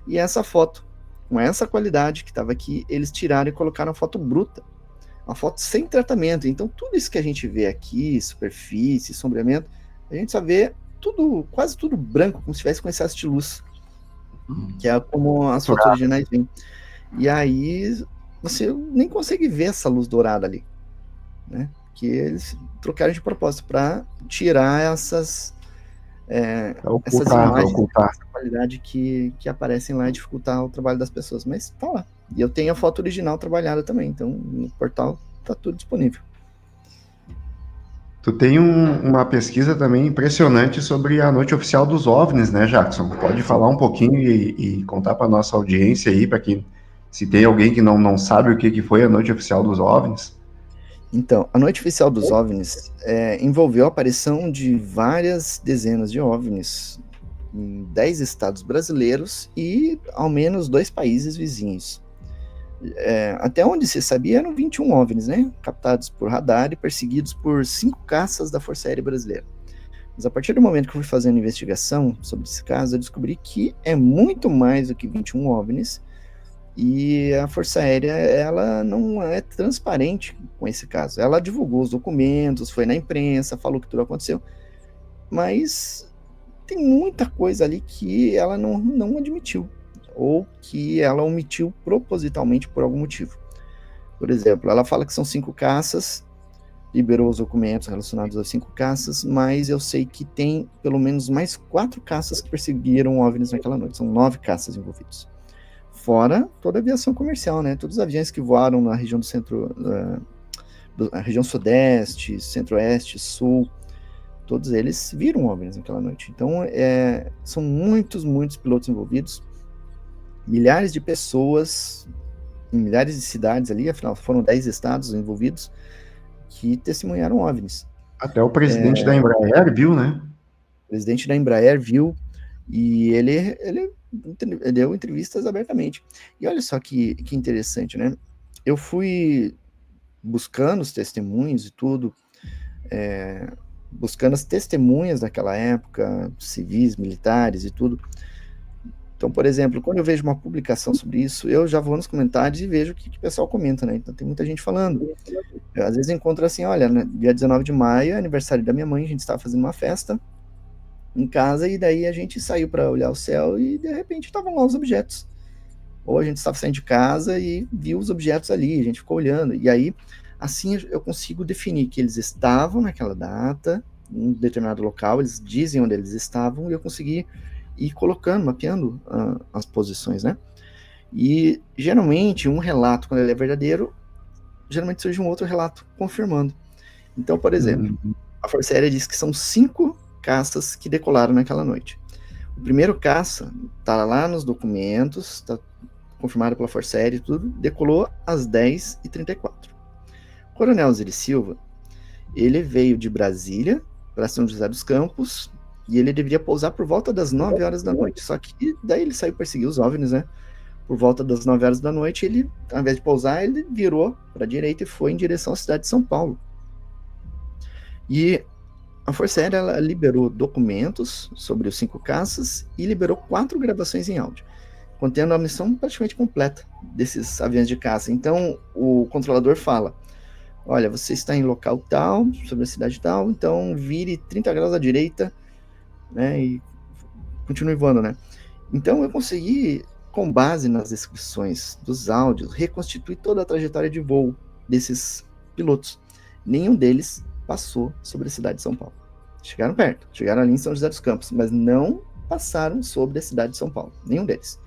e essa foto, com essa qualidade que estava aqui, eles tiraram e colocaram a foto bruta, uma foto sem tratamento. Então tudo isso que a gente vê aqui, superfície, sombreamento, a gente só vê tudo, quase tudo branco, como se tivesse com excesso de luz, que é como as fotos originais vêm. E aí você nem consegue ver essa luz dourada ali, né? Que eles trocaram de propósito para tirar essas imagens, essa qualidade que aparecem lá e dificultar o trabalho das pessoas. Mas tá lá. E eu tenho a foto original trabalhada também, então no portal tá tudo disponível. Tu tem uma pesquisa também impressionante sobre a Noite Oficial dos OVNIs, né, Jackson? Pode falar um pouquinho e contar para nossa audiência aí, para quem, se tem alguém que não sabe o que foi a Noite Oficial dos OVNIs? Então, a Noite Oficial dos OVNIs envolveu a aparição de várias dezenas de OVNIs em 10 estados brasileiros e ao menos 2 países vizinhos. Até onde se sabia eram 21 OVNIs, né? Captados por radar e perseguidos por 5 caças da Força Aérea Brasileira. Mas a partir do momento que eu fui fazendo investigação sobre esse caso, eu descobri que é muito mais do que 21 OVNIs, e a Força Aérea, ela não é transparente com esse caso. Ela divulgou os documentos, foi na imprensa, falou que tudo aconteceu, mas tem muita coisa ali que ela não admitiu, ou que ela omitiu propositalmente por algum motivo. Por exemplo, ela fala que são 5 caças, liberou os documentos relacionados às 5 caças, mas eu sei que tem pelo menos mais 4 caças que perseguiram OVNIs naquela noite. São 9 caças envolvidos. Fora toda a aviação comercial, né? Todos os aviões que voaram na região do centro, na região sudeste, centro-oeste, sul, todos eles viram OVNIs naquela noite. Então, são muitos pilotos envolvidos, milhares de pessoas, em milhares de cidades ali, afinal, foram 10 estados envolvidos, que testemunharam OVNIs. Até o presidente da Embraer viu, né? O presidente da Embraer viu, e ele deu entrevistas abertamente. E olha só que interessante, né? Eu fui buscando os testemunhos e tudo, buscando as testemunhas daquela época, civis, militares e tudo. Então, por exemplo, quando eu vejo uma publicação sobre isso, eu já vou nos comentários e vejo o que o pessoal comenta, né? Então tem muita gente falando. Eu, às vezes encontro assim, olha, né, dia 19 de maio, é aniversário da minha mãe, a gente estava fazendo uma festa em casa, e daí a gente saiu para olhar o céu e de repente estavam lá os objetos. Ou a gente estava saindo de casa e viu os objetos ali, a gente ficou olhando. E aí, assim eu consigo definir que eles estavam naquela data, em um determinado local, eles dizem onde eles estavam, e eu consegui ir colocando, mapeando as posições, né? E geralmente um relato, quando ele é verdadeiro, geralmente surge um outro relato confirmando. Então, por exemplo, a Força Aérea diz que são 5 caças que decolaram naquela noite. O primeiro caça está lá nos documentos, está confirmado pela Força Aérea e tudo, decolou às 10h34. O Coronel Osiris Silva, ele veio de Brasília para São José dos Campos, e ele deveria pousar por volta das 9 horas da noite. Só que daí ele saiu perseguir os OVNIs, né? Por volta das 9 horas da noite, ele, ao invés de pousar, ele virou para a direita e foi em direção à cidade de São Paulo. E a Força Aérea, ela liberou documentos sobre os 5 caças e liberou 4 gravações em áudio, contendo a missão praticamente completa desses aviões de caça. Então, o controlador fala: olha, você está em local tal, sobre a cidade tal, então vire 30 graus à direita, né, e continue voando, né? Então eu consegui, com base nas descrições dos áudios, reconstituir toda a trajetória de voo desses pilotos. Nenhum deles passou sobre a cidade de São Paulo. Chegaram perto, chegaram ali em São José dos Campos, mas não passaram sobre a cidade de São Paulo, nenhum deles.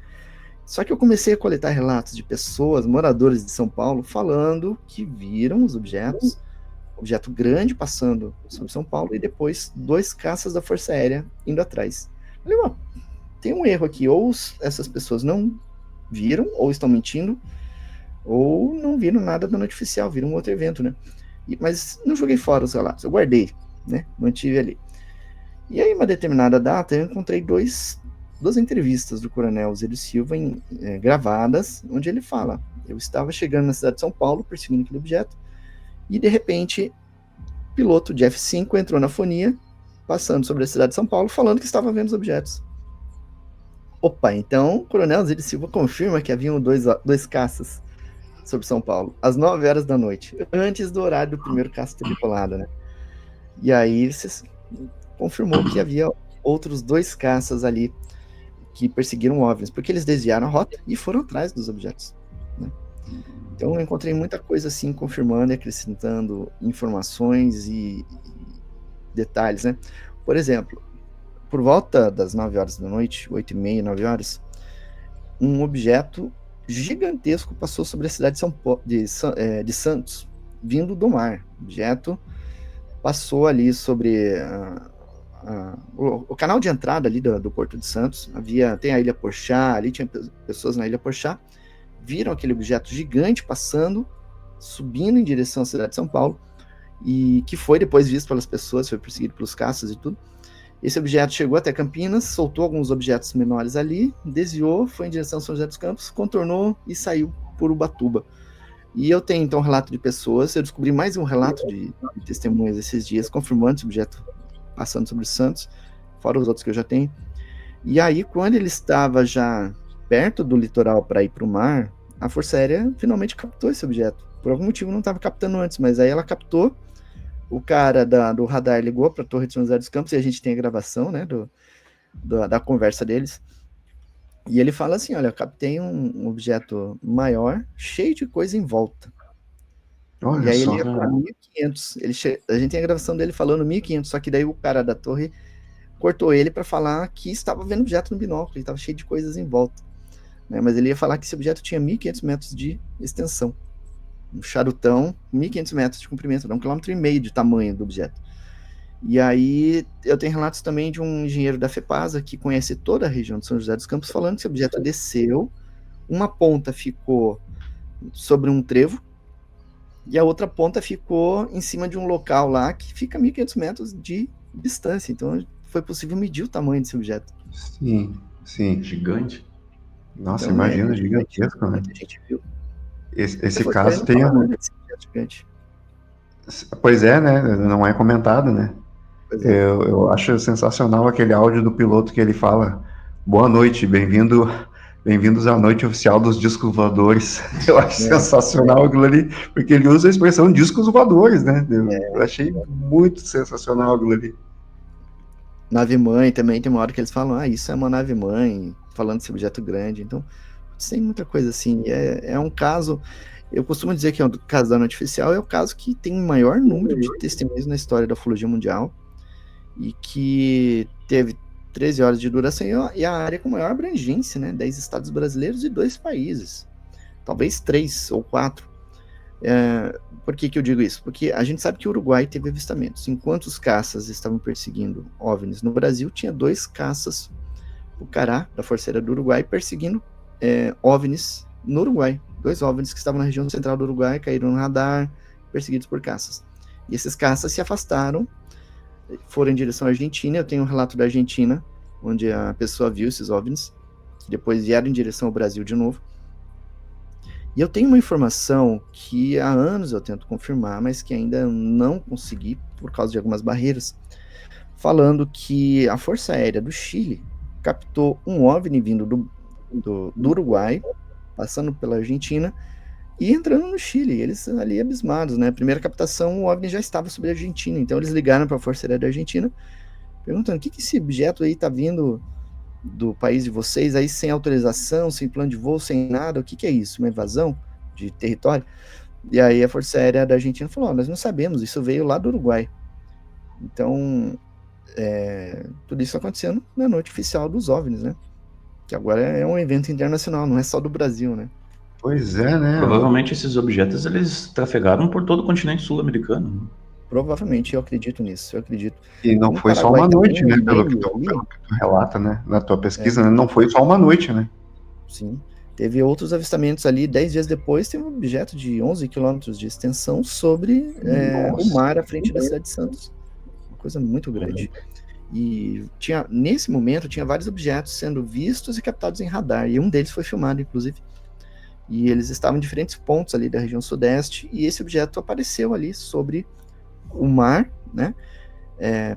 Só que eu comecei a coletar relatos de pessoas, moradores de São Paulo, falando que viram os objetos, objeto grande passando sobre São Paulo, e depois 2 caças da Força Aérea indo atrás. Eu falei, tem um erro aqui, ou essas pessoas não viram, ou estão mentindo, ou não viram nada da noite oficial, viram um outro evento, né? Mas não joguei fora os relatos, eu guardei, né? Mantive ali. E aí, uma determinada data, eu encontrei duas entrevistas do Coronel Osílio Silva gravadas, onde ele fala: eu estava chegando na cidade de São Paulo, perseguindo aquele objeto, e de repente, piloto de F-5 entrou na fonia, passando sobre a cidade de São Paulo, falando que estava vendo os objetos. Opa, então o Coronel Osílio Silva confirma que haviam dois caças sobre São Paulo, às 9 horas da noite, antes do horário do primeiro caça ter decolado, né? E aí confirmou que havia outros 2 caças ali que perseguiram OVNIs, porque eles desviaram a rota e foram atrás dos objetos, né? Então eu encontrei muita coisa assim, confirmando e acrescentando informações e detalhes, né? Por exemplo, por volta das 9 horas da noite, 8h30, 9 horas, um objeto gigantesco passou sobre a cidade de Santos, vindo do mar. O objeto passou ali sobre o canal de entrada ali do Porto de Santos. Tem a Ilha Porchá, ali tinha pessoas na Ilha Porchá, viram aquele objeto gigante passando, subindo em direção à cidade de São Paulo, e que foi depois visto pelas pessoas, foi perseguido pelos caças e tudo. Esse objeto chegou até Campinas, soltou alguns objetos menores ali, desviou, foi em direção a São José dos Campos, contornou e saiu por Ubatuba. E eu tenho então um relato de pessoas, eu descobri mais um relato de testemunhas esses dias, confirmando esse objeto passando sobre Santos, fora os outros que eu já tenho. E aí, quando ele estava já perto do litoral para ir para o mar, a Força Aérea finalmente captou esse objeto. Por algum motivo não estava captando antes, mas aí ela captou. O cara do radar ligou para a Torre de São José dos Campos, e a gente tem a gravação, né, da conversa deles. E ele fala assim: olha, eu captei um objeto maior, cheio de coisa em volta. Olha e aí só, ele ia falar 1.500. A gente tem a gravação dele falando 1.500, só que daí o cara da torre cortou ele para falar que estava vendo objeto no binóculo, ele estava cheio de coisas em volta, né? Mas ele ia falar que esse objeto tinha 1.500 metros de extensão. Um charutão, 1.500 metros de comprimento, 1,5 km de tamanho do objeto. E aí eu tenho relatos também de um engenheiro da FEPASA que conhece toda a região de São José dos Campos, falando que esse objeto desceu, uma ponta ficou sobre um trevo e a outra ponta ficou em cima de um local lá que fica a 1.500 metros de distância. Então foi possível medir o tamanho desse objeto. Sim, sim. Gigante. Nossa, Então, imagina, gigantesco, né? Muita gente viu. Esse caso tem... Gigante. Pois é, né? Não é comentado, né? Pois é. Eu acho sensacional aquele áudio do piloto que ele fala: boa noite, bem-vindos à noite oficial dos discos voadores. Eu acho sensacional aquilo ali, porque ele usa a expressão discos voadores, né? Eu achei muito sensacional aquilo ali. Nave-mãe também, tem uma hora que eles falam: isso é uma nave-mãe, falando desse objeto grande. Então, tem muita coisa assim. É um caso... Eu costumo dizer que o caso da noite oficial é o caso que tem o maior número de testemunhas na história da ufologia mundial e que teve 13 horas de duração e a área com maior abrangência, né? 10 estados brasileiros e 2 países. Talvez 3 ou 4. Por que eu digo isso? Porque a gente sabe que o Uruguai teve avistamentos. Enquanto os caças estavam perseguindo OVNIs no Brasil, tinha 2 caças, o Cará, da Força Aérea do Uruguai, perseguindo OVNIs no Uruguai. 2 OVNIs que estavam na região central do Uruguai, caíram no radar, perseguidos por caças. E esses caças se afastaram, foram em direção à Argentina. Eu tenho um relato da Argentina, onde a pessoa viu esses OVNIs, que depois vieram em direção ao Brasil de novo. E eu tenho uma informação que há anos eu tento confirmar, mas que ainda não consegui, por causa de algumas barreiras, falando que a Força Aérea do Chile captou um OVNI vindo do Uruguai, passando pela Argentina e entrando no Chile. Eles ali abismados, né? A primeira captação, o OVNI já estava sobre a Argentina, então eles ligaram para a Força Aérea da Argentina, perguntando: o que esse objeto aí está vindo do país de vocês aí sem autorização, sem plano de voo, sem nada? O que é isso? Uma invasão de território? E aí a Força Aérea da Argentina falou: nós não sabemos, isso veio lá do Uruguai. Então, tudo isso acontecendo na noite oficial dos OVNIs, né? Que agora é um evento internacional, não é só do Brasil, né? Pois é, né? Provavelmente esses objetos eles trafegaram por todo o continente sul-americano. Né? Provavelmente, eu acredito nisso, eu acredito. E não foi só uma noite, né? Pelo que tu relata, né? Na tua pesquisa, né? Não foi só uma noite, né? Sim. Teve outros avistamentos ali. 10 dias depois, tem um objeto de 11 quilômetros de extensão sobre o mar à frente da cidade de Santos. Uma coisa muito grande. E nesse momento tinha vários objetos sendo vistos e captados em radar, e um deles foi filmado, inclusive. E eles estavam em diferentes pontos ali da região sudeste, e esse objeto apareceu ali sobre o mar, né?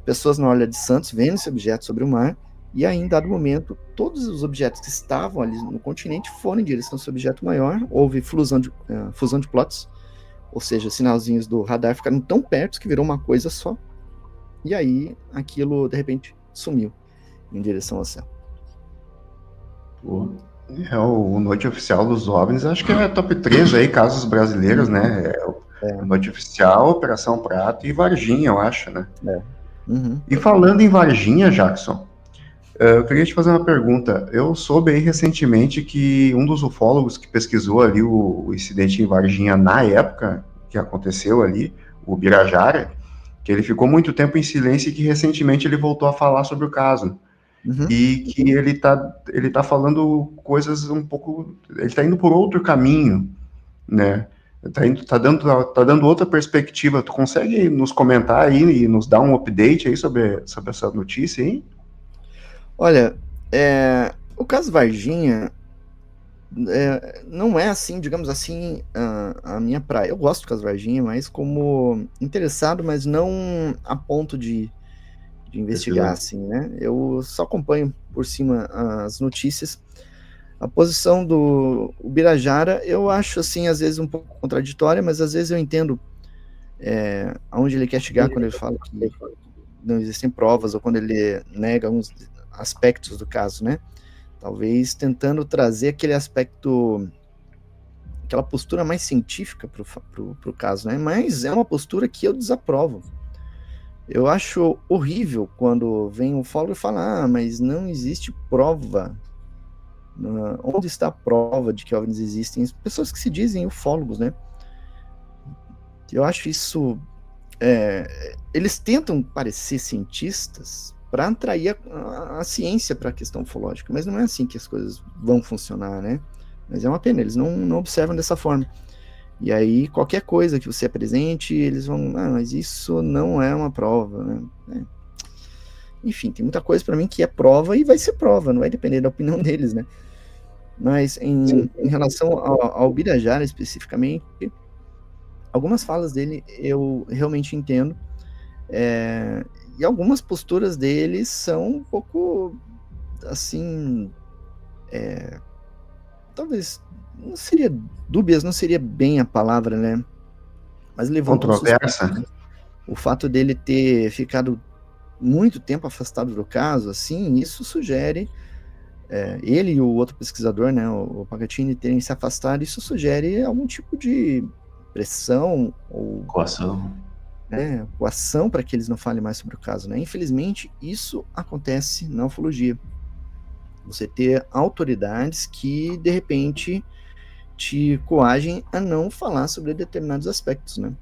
Pessoas na Orla de Santos vendo esse objeto sobre o mar, e aí, em dado momento, todos os objetos que estavam ali no continente foram em direção a esse objeto maior, houve fusão de plots, ou seja, sinalzinhos do radar ficaram tão perto que virou uma coisa só, e aí aquilo, de repente, sumiu em direção ao céu. Pô. O Noite Oficial dos OVNIs, acho que é top 3 aí, casos brasileiros, né? Noite Oficial, Operação Prato e Varginha, eu acho, né? Uhum. E falando em Varginha, Jackson, eu queria te fazer uma pergunta. Eu soube aí recentemente que um dos ufólogos que pesquisou ali o incidente em Varginha na época que aconteceu ali, o Birajara, que ele ficou muito tempo em silêncio e que recentemente ele voltou a falar sobre o caso. Uhum. E que ele tá falando coisas um pouco... Ele tá indo por outro caminho, né? Tá dando outra perspectiva. Tu consegue nos comentar aí e nos dar um update aí sobre essa notícia aí? Olha, o caso Varginha não é assim, digamos assim, a minha praia. Eu gosto do caso Varginha, mas como interessado, mas não a ponto de investigar, assim, né? Eu só acompanho por cima as notícias. A posição do Birajara, eu acho, assim, às vezes um pouco contraditória, mas às vezes eu entendo aonde ele quer chegar quando ele fala que não existem provas, ou quando ele nega alguns aspectos do caso, né? Talvez tentando trazer aquele aspecto, aquela postura mais científica pro caso, né? Mas é uma postura que eu desaprovo. Eu acho horrível quando vem um ufólogo e fala, mas não existe prova. Onde está a prova de que OVNIs existem? Pessoas que se dizem ufólogos, né? Eu acho isso... eles tentam parecer cientistas para atrair a ciência para a questão ufológica, mas não é assim que as coisas vão funcionar, né? Mas é uma pena, eles não observam dessa forma. E aí, qualquer coisa que você apresente, eles vão, mas isso não é uma prova, né? Enfim, tem muita coisa para mim que é prova e vai ser prova, não vai depender da opinião deles, né? Mas em relação ao Birajara especificamente, algumas falas dele eu realmente entendo, e algumas posturas dele são um pouco, assim, talvez, não seria dúbias, não seria bem a palavra, né? Mas levanta controversa. O fato dele ter ficado muito tempo afastado do caso, assim, isso sugere, ele e o outro pesquisador, né, o Pagatini, terem se afastado, isso sugere algum tipo de pressão ou Coação. coação para que eles não falem mais sobre o caso, né? Infelizmente, isso acontece na ufologia. Você ter autoridades que, de repente, te coagem a não falar sobre determinados aspectos, né?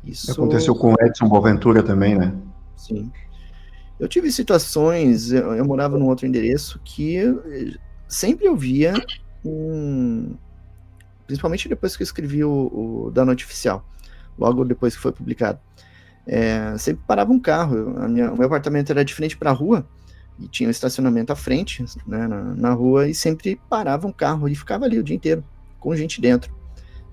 Isso aconteceu com o Edson Boaventura também, né? Sim. Eu tive situações, eu morava num outro endereço que sempre eu via, principalmente depois que eu escrevi o da Noite Oficial, logo depois que foi publicado. Sempre parava um carro, o meu apartamento era de frente para a rua, e tinha um estacionamento à frente, né, na rua, e sempre parava um carro e ficava ali o dia inteiro, com gente dentro.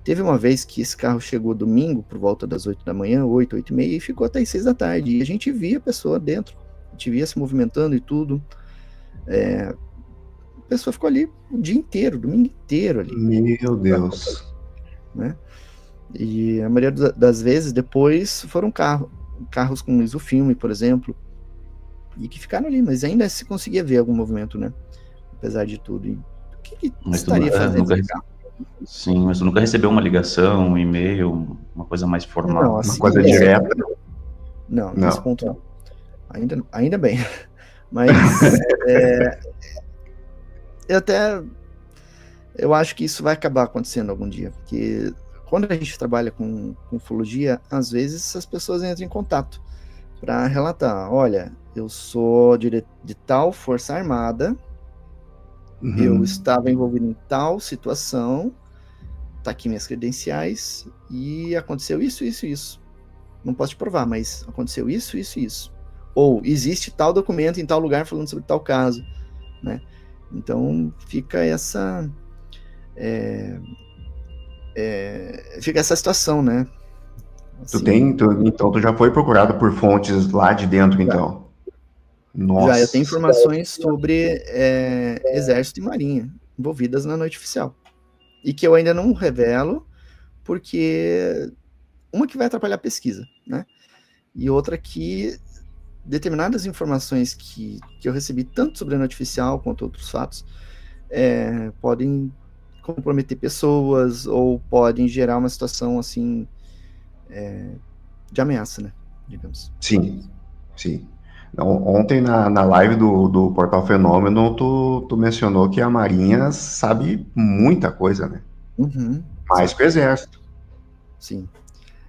Teve uma vez que esse carro chegou domingo, por volta das 8 da manhã, 8, 8 e meia, e ficou até as 6 da tarde, e a gente via a pessoa dentro, a gente via se movimentando e tudo. A pessoa ficou ali o dia inteiro, domingo inteiro ali. Meu Deus. Né? E a maioria das vezes depois foram carros com isofilme, por exemplo, e que ficaram ali, mas ainda se conseguia ver algum movimento, né? Apesar de tudo. E o que estaria fazendo esse carro? Sim, mas tu nunca recebeu uma ligação, um e-mail, uma coisa mais formal? Não, assim, uma coisa direta? Não, nesse ponto não. Ainda bem. Mas eu acho que isso vai acabar acontecendo algum dia, porque quando a gente trabalha com ufologia, às vezes as pessoas entram em contato para relatar, olha, eu sou de tal força armada, eu estava envolvido em tal situação, tá aqui minhas credenciais, e aconteceu isso, isso, isso. Não posso te provar, mas aconteceu isso, isso, isso. ou existe tal documento em tal lugar falando sobre tal caso, né? Então fica essa situação, né? Assim, Então tu já foi procurado por fontes lá de dentro, então? Nossa. Já eu tenho informações sobre Exército e Marinha envolvidas na noite oficial. E que eu ainda não revelo, porque uma que vai atrapalhar a pesquisa, né? E outra que determinadas informações que eu recebi, tanto sobre a noite oficial quanto outros fatos, podem comprometer pessoas ou podem gerar uma situação assim de ameaça, né? Digamos. Sim. Ontem na live do Portal Fenômeno, tu mencionou que a Marinha sabe muita coisa, né? Uhum, Mais que o Exército. sim.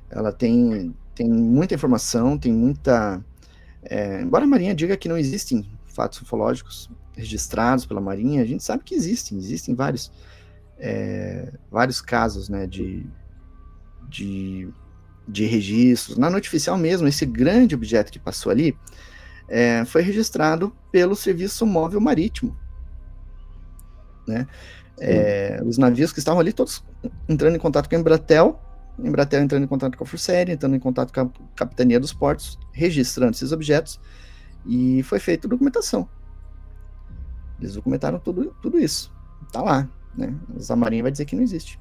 Ela tem muita informação, tem muita... embora a Marinha diga que não existem fatos ufológicos registrados pela Marinha, a gente sabe que existem vários casos, né, de registros. Na noite oficial mesmo, esse grande objeto que passou ali foi registrado pelo Serviço Móvel Marítimo, né? Os navios que estavam ali, todos entrando em contato com a Embratel entrando em contato com a Forceira, entrando em contato com a Capitania dos Portos, registrando esses objetos, e foi feita documentação. Eles documentaram tudo isso. Tá lá, né? Mas a Marinha vai dizer que não existe.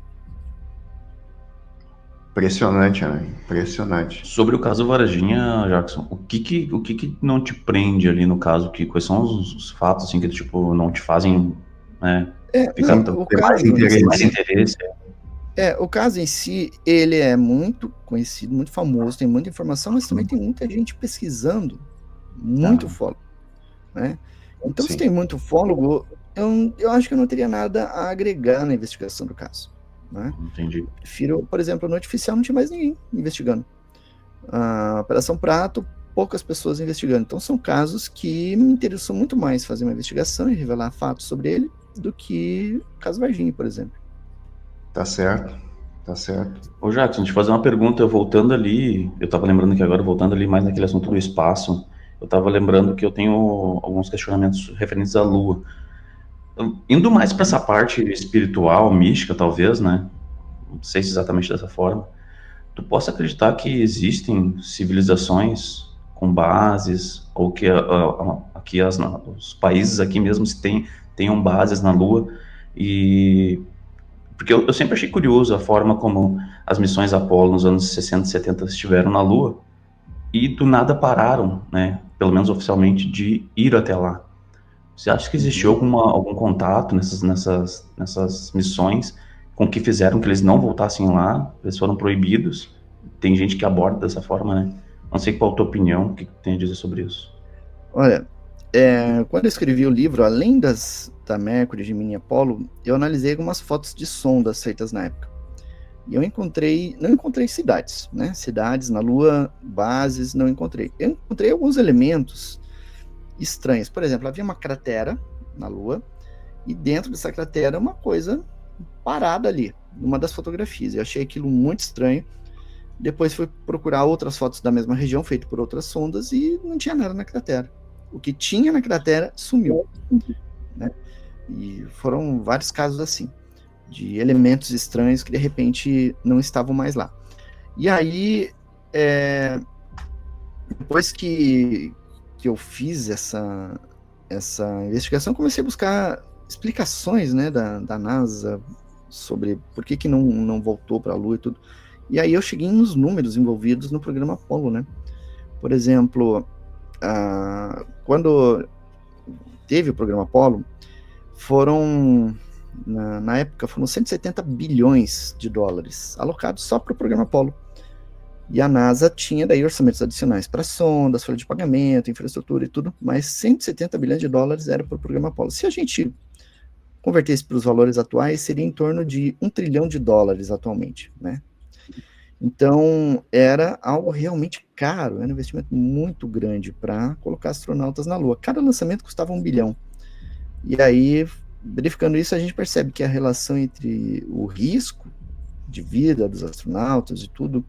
Impressionante, né? Impressionante. Sobre o caso Varginha, Jackson, o que não te prende ali no caso? Quais são os fatos assim, que tipo, não te fazem, né, ficar ter mais interesse? O caso em si, ele é muito conhecido, muito famoso, tem muita informação, mas também tem muita gente pesquisando, muito ufólogo, né? Então, se tem muito ufólogo, eu acho que eu não teria nada a agregar na investigação do caso, né? Entendi. Prefiro, por exemplo, a noite oficial não tinha mais ninguém investigando. A Operação Prato, poucas pessoas investigando. Então, são casos que me interessou muito mais fazer uma investigação e revelar fatos sobre ele do que o caso Varginha, por exemplo. Tá certo. Ô Jackson, deixa eu fazer uma pergunta, voltando ali, eu tava lembrando que agora, voltando ali mais naquele assunto do espaço, eu tava lembrando que eu tenho alguns questionamentos referentes à Lua. Indo mais para essa parte espiritual, mística, talvez, né? Não sei se exatamente dessa forma. Tu possa acreditar que existem civilizações com bases, ou que aqui os países aqui mesmo tenham bases na Lua, e... Porque eu sempre achei curioso a forma como as missões Apollo nos anos 60 e 70 estiveram na Lua e do nada pararam, né, pelo menos oficialmente, de ir até lá. Você acha que existiu algum contato nessas missões com que fizeram que eles não voltassem lá? Eles foram proibidos? Tem gente que aborda dessa forma, né? Não sei qual a tua opinião, o que tem a dizer sobre isso. Olha, quando eu escrevi o livro, além da Mercury, Gemini e Apollo, eu analisei algumas fotos de sondas feitas na época. E eu não encontrei cidades, né? Cidades na Lua, bases, não encontrei. Eu encontrei alguns elementos estranhos. Por exemplo, havia uma cratera na Lua, e dentro dessa cratera uma coisa parada ali, numa das fotografias. Eu achei aquilo muito estranho. Depois fui procurar outras fotos da mesma região, feito por outras sondas, e não tinha nada na cratera. O que tinha na cratera sumiu, né? E foram vários casos assim, de elementos estranhos que de repente não estavam mais lá. E aí, depois que eu fiz essa investigação, comecei a buscar explicações, né, da NASA sobre por que não voltou para a Lua e tudo. E aí eu cheguei nos números envolvidos no programa Apollo, né? Por exemplo, quando teve o programa Apollo, na época, foram 170 bilhões de dólares alocados só para o programa Apollo. E a NASA tinha daí orçamentos adicionais para sondas, folha de pagamento, infraestrutura e tudo, mas 170 bilhões de dólares era para o programa Apollo. Se a gente convertesse para os valores atuais, seria em torno de $1 trilhão atualmente, né? Então, era algo realmente caro, era um investimento muito grande para colocar astronautas na Lua. Cada lançamento custava $1 bilhão. E aí, verificando isso, a gente percebe que a relação entre o risco de vida dos astronautas e tudo,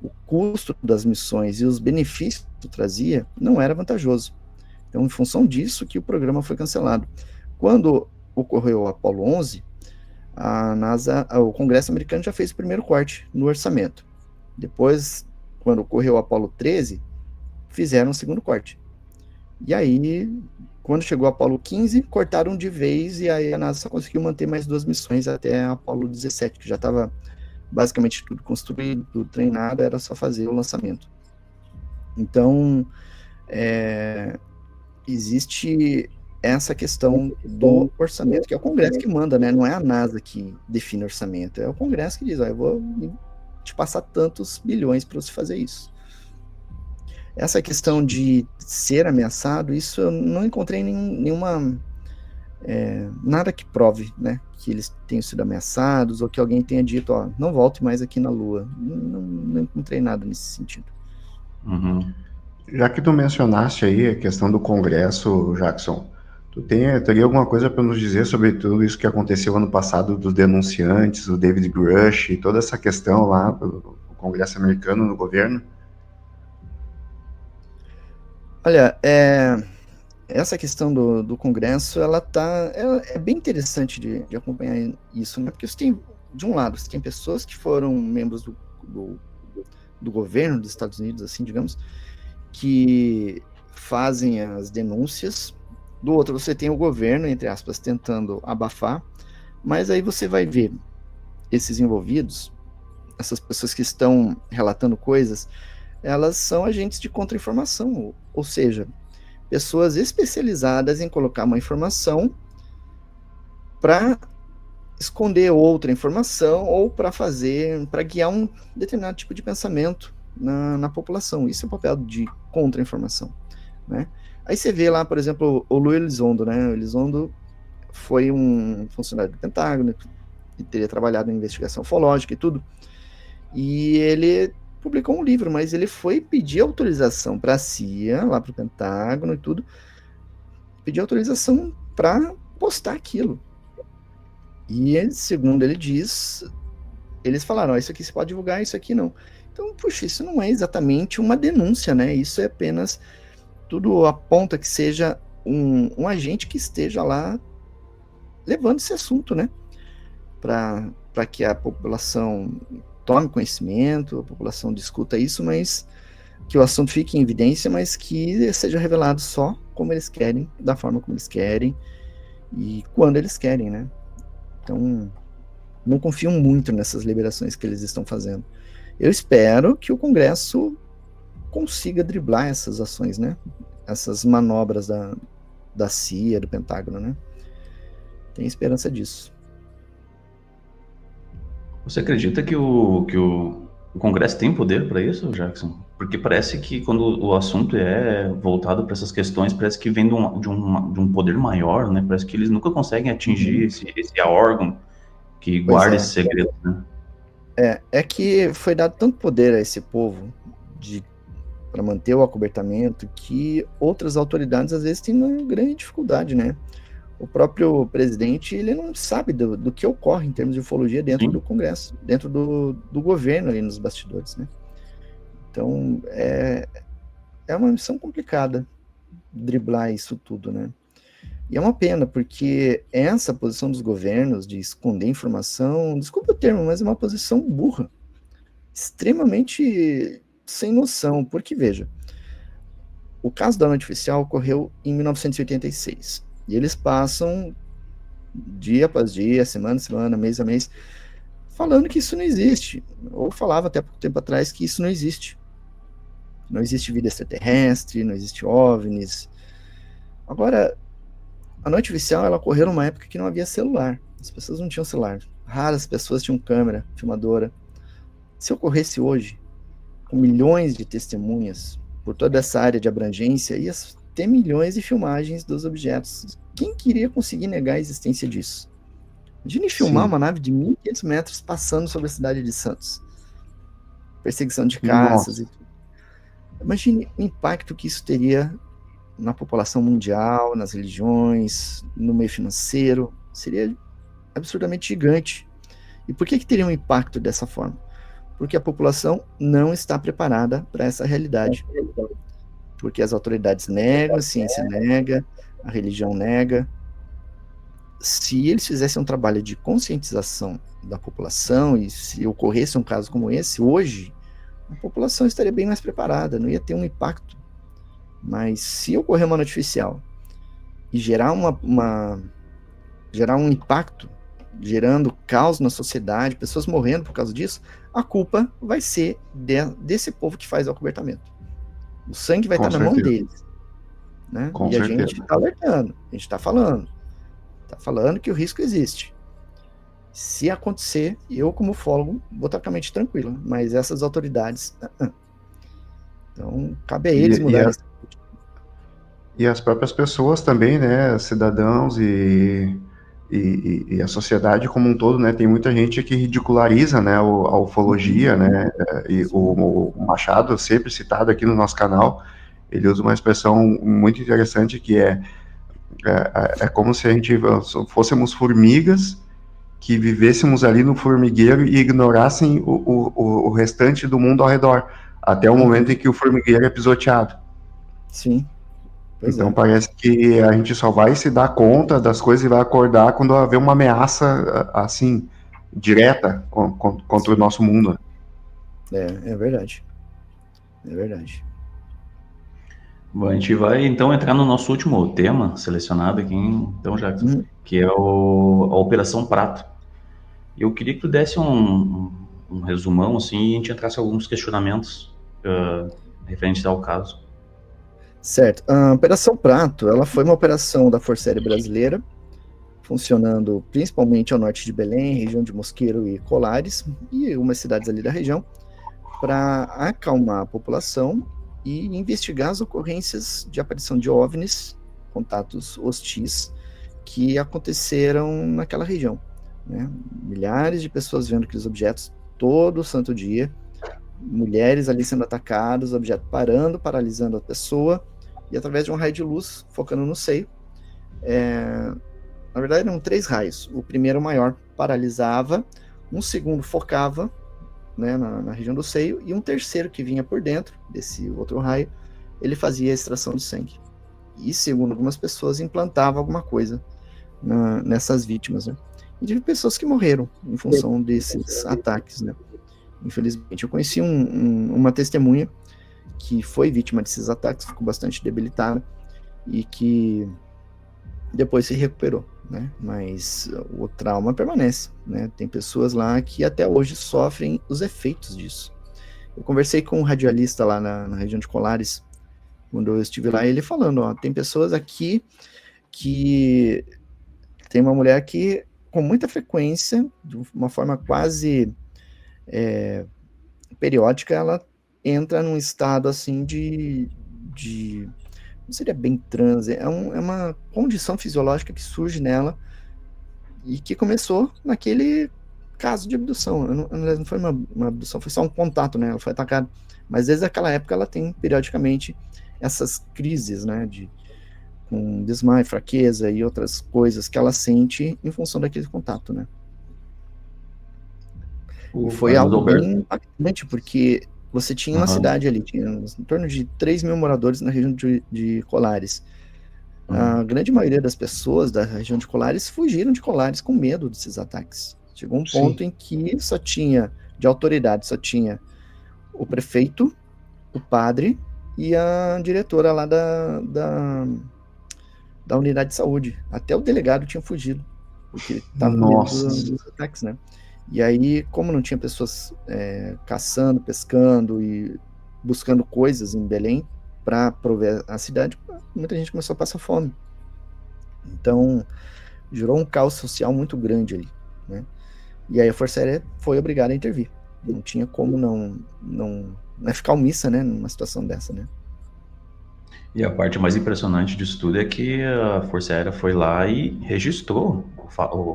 o custo das missões e os benefícios que trazia não era vantajoso. Então, em função disso que o programa foi cancelado. Quando ocorreu o Apollo 11, a NASA, o Congresso americano já fez o primeiro corte no orçamento. Depois, quando ocorreu o Apollo 13, fizeram o segundo corte. E aí, quando chegou o Apollo 15, cortaram de vez, e aí a NASA só conseguiu manter mais 2 missões até a Apollo 17, que já estava basicamente tudo construído, tudo treinado, era só fazer o lançamento. Então, existe essa questão do orçamento, que é o Congresso que manda, né? Não é a NASA que define orçamento, é o Congresso que diz, eu vou te passar tantos bilhões para você fazer isso. Essa questão de ser ameaçado, isso eu não encontrei nenhuma nada que prove, né, que eles tenham sido ameaçados ou que alguém tenha dito, ó, não volte mais aqui na Lua. Não encontrei nada nesse sentido. Uhum. Já que tu mencionaste aí a questão do Congresso, Jackson, teria alguma coisa para nos dizer sobre tudo isso que aconteceu ano passado dos denunciantes, o David Grush e toda essa questão lá do Congresso americano no governo? Olha, essa questão do Congresso, ela é bem interessante de acompanhar isso, né? Porque você tem, de um lado, você tem pessoas que foram membros do governo dos Estados Unidos, assim, digamos, que fazem as denúncias. Do outro, você tem o governo, entre aspas, tentando abafar, mas aí você vai ver esses envolvidos, essas pessoas que estão relatando coisas, elas são agentes de contra-informação, ou seja, pessoas especializadas em colocar uma informação para esconder outra informação ou para guiar um determinado tipo de pensamento na população. Isso é o papel de contra-informação, né? Aí você vê lá, por exemplo, o Lou Elizondo, né? O Elizondo foi um funcionário do Pentágono, que teria trabalhado em investigação ufológica e tudo, e ele publicou um livro, mas ele foi pedir autorização para a CIA, lá para o Pentágono e tudo, pedir autorização para postar aquilo. E, segundo ele diz, eles falaram, isso aqui você pode divulgar, isso aqui não. Então, puxa, isso não é exatamente uma denúncia, né? Isso é apenas, tudo aponta que seja um agente que esteja lá levando esse assunto, né? Para que a população tome conhecimento, a população discuta isso, mas que o assunto fique em evidência, mas que seja revelado só como eles querem, da forma como eles querem e quando eles querem, né? Então, não confio muito nessas liberações que eles estão fazendo. Eu espero que o Congresso consiga driblar essas ações, né? Essas manobras da CIA, do Pentágono, né? Tenho esperança disso. Você acredita que o Congresso tem poder para isso, Jackson? Porque parece que quando o assunto é voltado para essas questões, parece que vem de um poder maior, né? Parece que eles nunca conseguem atingir esse órgão que guarda esse segredo, né? É que foi dado tanto poder a esse povo para manter o acobertamento que outras autoridades às vezes têm uma grande dificuldade, né? O próprio presidente, ele não sabe do que ocorre em termos de ufologia dentro do Congresso, dentro do governo ali nos bastidores, né? Então, é uma missão complicada driblar isso tudo, né? E é uma pena, porque essa posição dos governos de esconder informação, desculpa o termo, mas é uma posição burra, extremamente sem noção, porque, veja, o caso da Noite Oficial ocorreu em 1986, e eles passam dia após dia, semana a semana, mês a mês, falando que isso não existe, ou falava até pouco tempo atrás que isso não existe. Não existe vida extraterrestre, não existe OVNIs. Agora, a Noite Oficial, ela ocorreu numa época que não havia celular. As pessoas não tinham celular. Raras pessoas tinham câmera, filmadora. Se ocorresse hoje, com milhões de testemunhas por toda essa área de abrangência, ia ter milhões de filmagens dos objetos. Quem queria conseguir negar a existência disso? Imagine filmar uma nave de 1.500 metros passando sobre a cidade de Santos. Perseguição de caças e tudo. Imagine o impacto que isso teria na população mundial, nas religiões, no meio financeiro. Seria absurdamente gigante. E por que teria um impacto dessa forma? porque a população não está preparada para essa realidade. Porque as autoridades negam, a ciência nega, a religião nega. Se eles fizessem um trabalho de conscientização da população, e se ocorresse um caso como esse, hoje, a população estaria bem mais preparada, não ia ter um impacto. Mas se ocorrer uma nota oficial e gerar gerar um impacto, gerando caos na sociedade, pessoas morrendo por causa disso, a culpa vai ser desse povo que faz o acobertamento. O sangue vai Com estar na mão certeza. deles. Né? Com E a certeza. gente está alertando, a gente está falando. Está falando que o risco existe. Se acontecer, eu, como ufólogo, vou estar com a mente tranquila, mas essas autoridades. Então, cabe a eles mudarem isso. E as próprias pessoas também, né, cidadãos e a sociedade como um todo, né, tem muita gente que ridiculariza, né, a ufologia, né, e o Machado, sempre citado aqui no nosso canal, ele usa uma expressão muito interessante que é como se a gente fôssemos formigas que vivêssemos ali no formigueiro e ignorassem o restante do mundo ao redor, até o momento em que o formigueiro é pisoteado. Sim. Pois então parece que a gente só vai se dar conta das coisas e vai acordar quando haver uma ameaça, assim, direta contra o nosso mundo. É verdade. É verdade. Bom, a gente vai então entrar no nosso último tema selecionado aqui, então, Jackson, que é a Operação Prato. Eu queria que tu desse um resumão, assim, e a gente entrasse em alguns questionamentos referentes ao caso. Certo. A Operação Prato, ela foi uma operação da Força Aérea Brasileira, funcionando principalmente ao norte de Belém, região de Mosqueiro e Colares, e umas cidades ali da região, para acalmar a população e investigar as ocorrências de aparição de OVNIs, contatos hostis, que aconteceram naquela região. Né? Milhares de pessoas vendo aqueles objetos todo santo dia, mulheres ali sendo atacadas, objeto parando, paralisando a pessoa, e através de um raio de luz, focando no seio. Na verdade, eram 3 raios. O primeiro, maior, paralisava, um segundo focava, né, na região do seio, e um terceiro que vinha por dentro desse outro raio, ele fazia a extração de sangue. E, segundo algumas pessoas, implantava alguma coisa nessas vítimas. Né? E teve pessoas que morreram em função desses ataques. Né? Infelizmente, eu conheci uma testemunha que foi vítima desses ataques, ficou bastante debilitada e que depois se recuperou, né? Mas o trauma permanece, né? Tem pessoas lá que até hoje sofrem os efeitos disso. Eu conversei com um radialista lá na região de Colares, quando eu estive lá, ele falando, ó, tem pessoas aqui que tem uma mulher que, com muita frequência, de uma forma quase periódica, ela entra num estado assim de não seria bem transe, é uma condição fisiológica que surge nela e que começou naquele caso de abdução. Não foi uma abdução, foi só um contato, né? Ela foi atacada, mas desde aquela época ela tem periodicamente essas crises, né? Com desmaio, fraqueza e outras coisas que ela sente em função daquele contato, né? E foi algo bem impactante, porque você tinha uma cidade ali, tinha em torno de 3 mil moradores na região de Colares. A grande maioria das pessoas da região de Colares fugiram de Colares com medo desses ataques. Chegou um ponto em que de autoridade, só tinha o prefeito, o padre e a diretora lá da unidade de saúde. Até o delegado tinha fugido, porque estava com medo dos ataques, né? E aí, como não tinha pessoas caçando, pescando e buscando coisas em Belém para prover a cidade, muita gente começou a passar fome. Então, gerou um caos social muito grande ali, né? E aí a Força Aérea foi obrigada a intervir. Não tinha como não ficar omissa, né, numa situação dessa, né? E a parte mais impressionante disso tudo é que a Força Aérea foi lá e registrou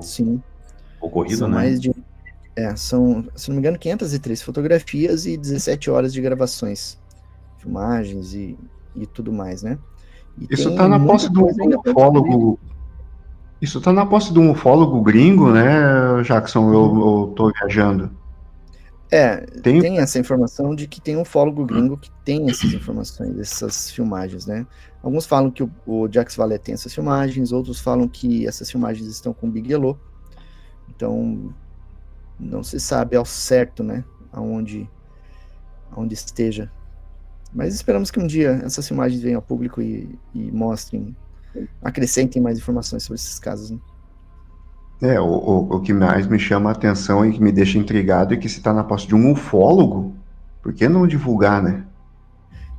Sim. o ocorrido, São né? mais de são, se não me engano, 503 fotografias e 17 horas de gravações, filmagens e tudo mais, né? E isso tá na posse de um ufólogo. Isso tá na posse de um ufólogo gringo, né, Jackson? Eu tô viajando. Tem essa informação de que tem um ufólogo gringo que tem essas informações, essas filmagens, né? Alguns falam que o Jacques Vallée tem essas filmagens, outros falam que essas filmagens estão com o Bigelow. Então, não se sabe ao certo, né, aonde esteja. Mas esperamos que um dia essas filmagens venham ao público e mostrem, acrescentem mais informações sobre esses casos, né? O que mais me chama a atenção e que me deixa intrigado é que se está na posse de um ufólogo, por que não divulgar, né?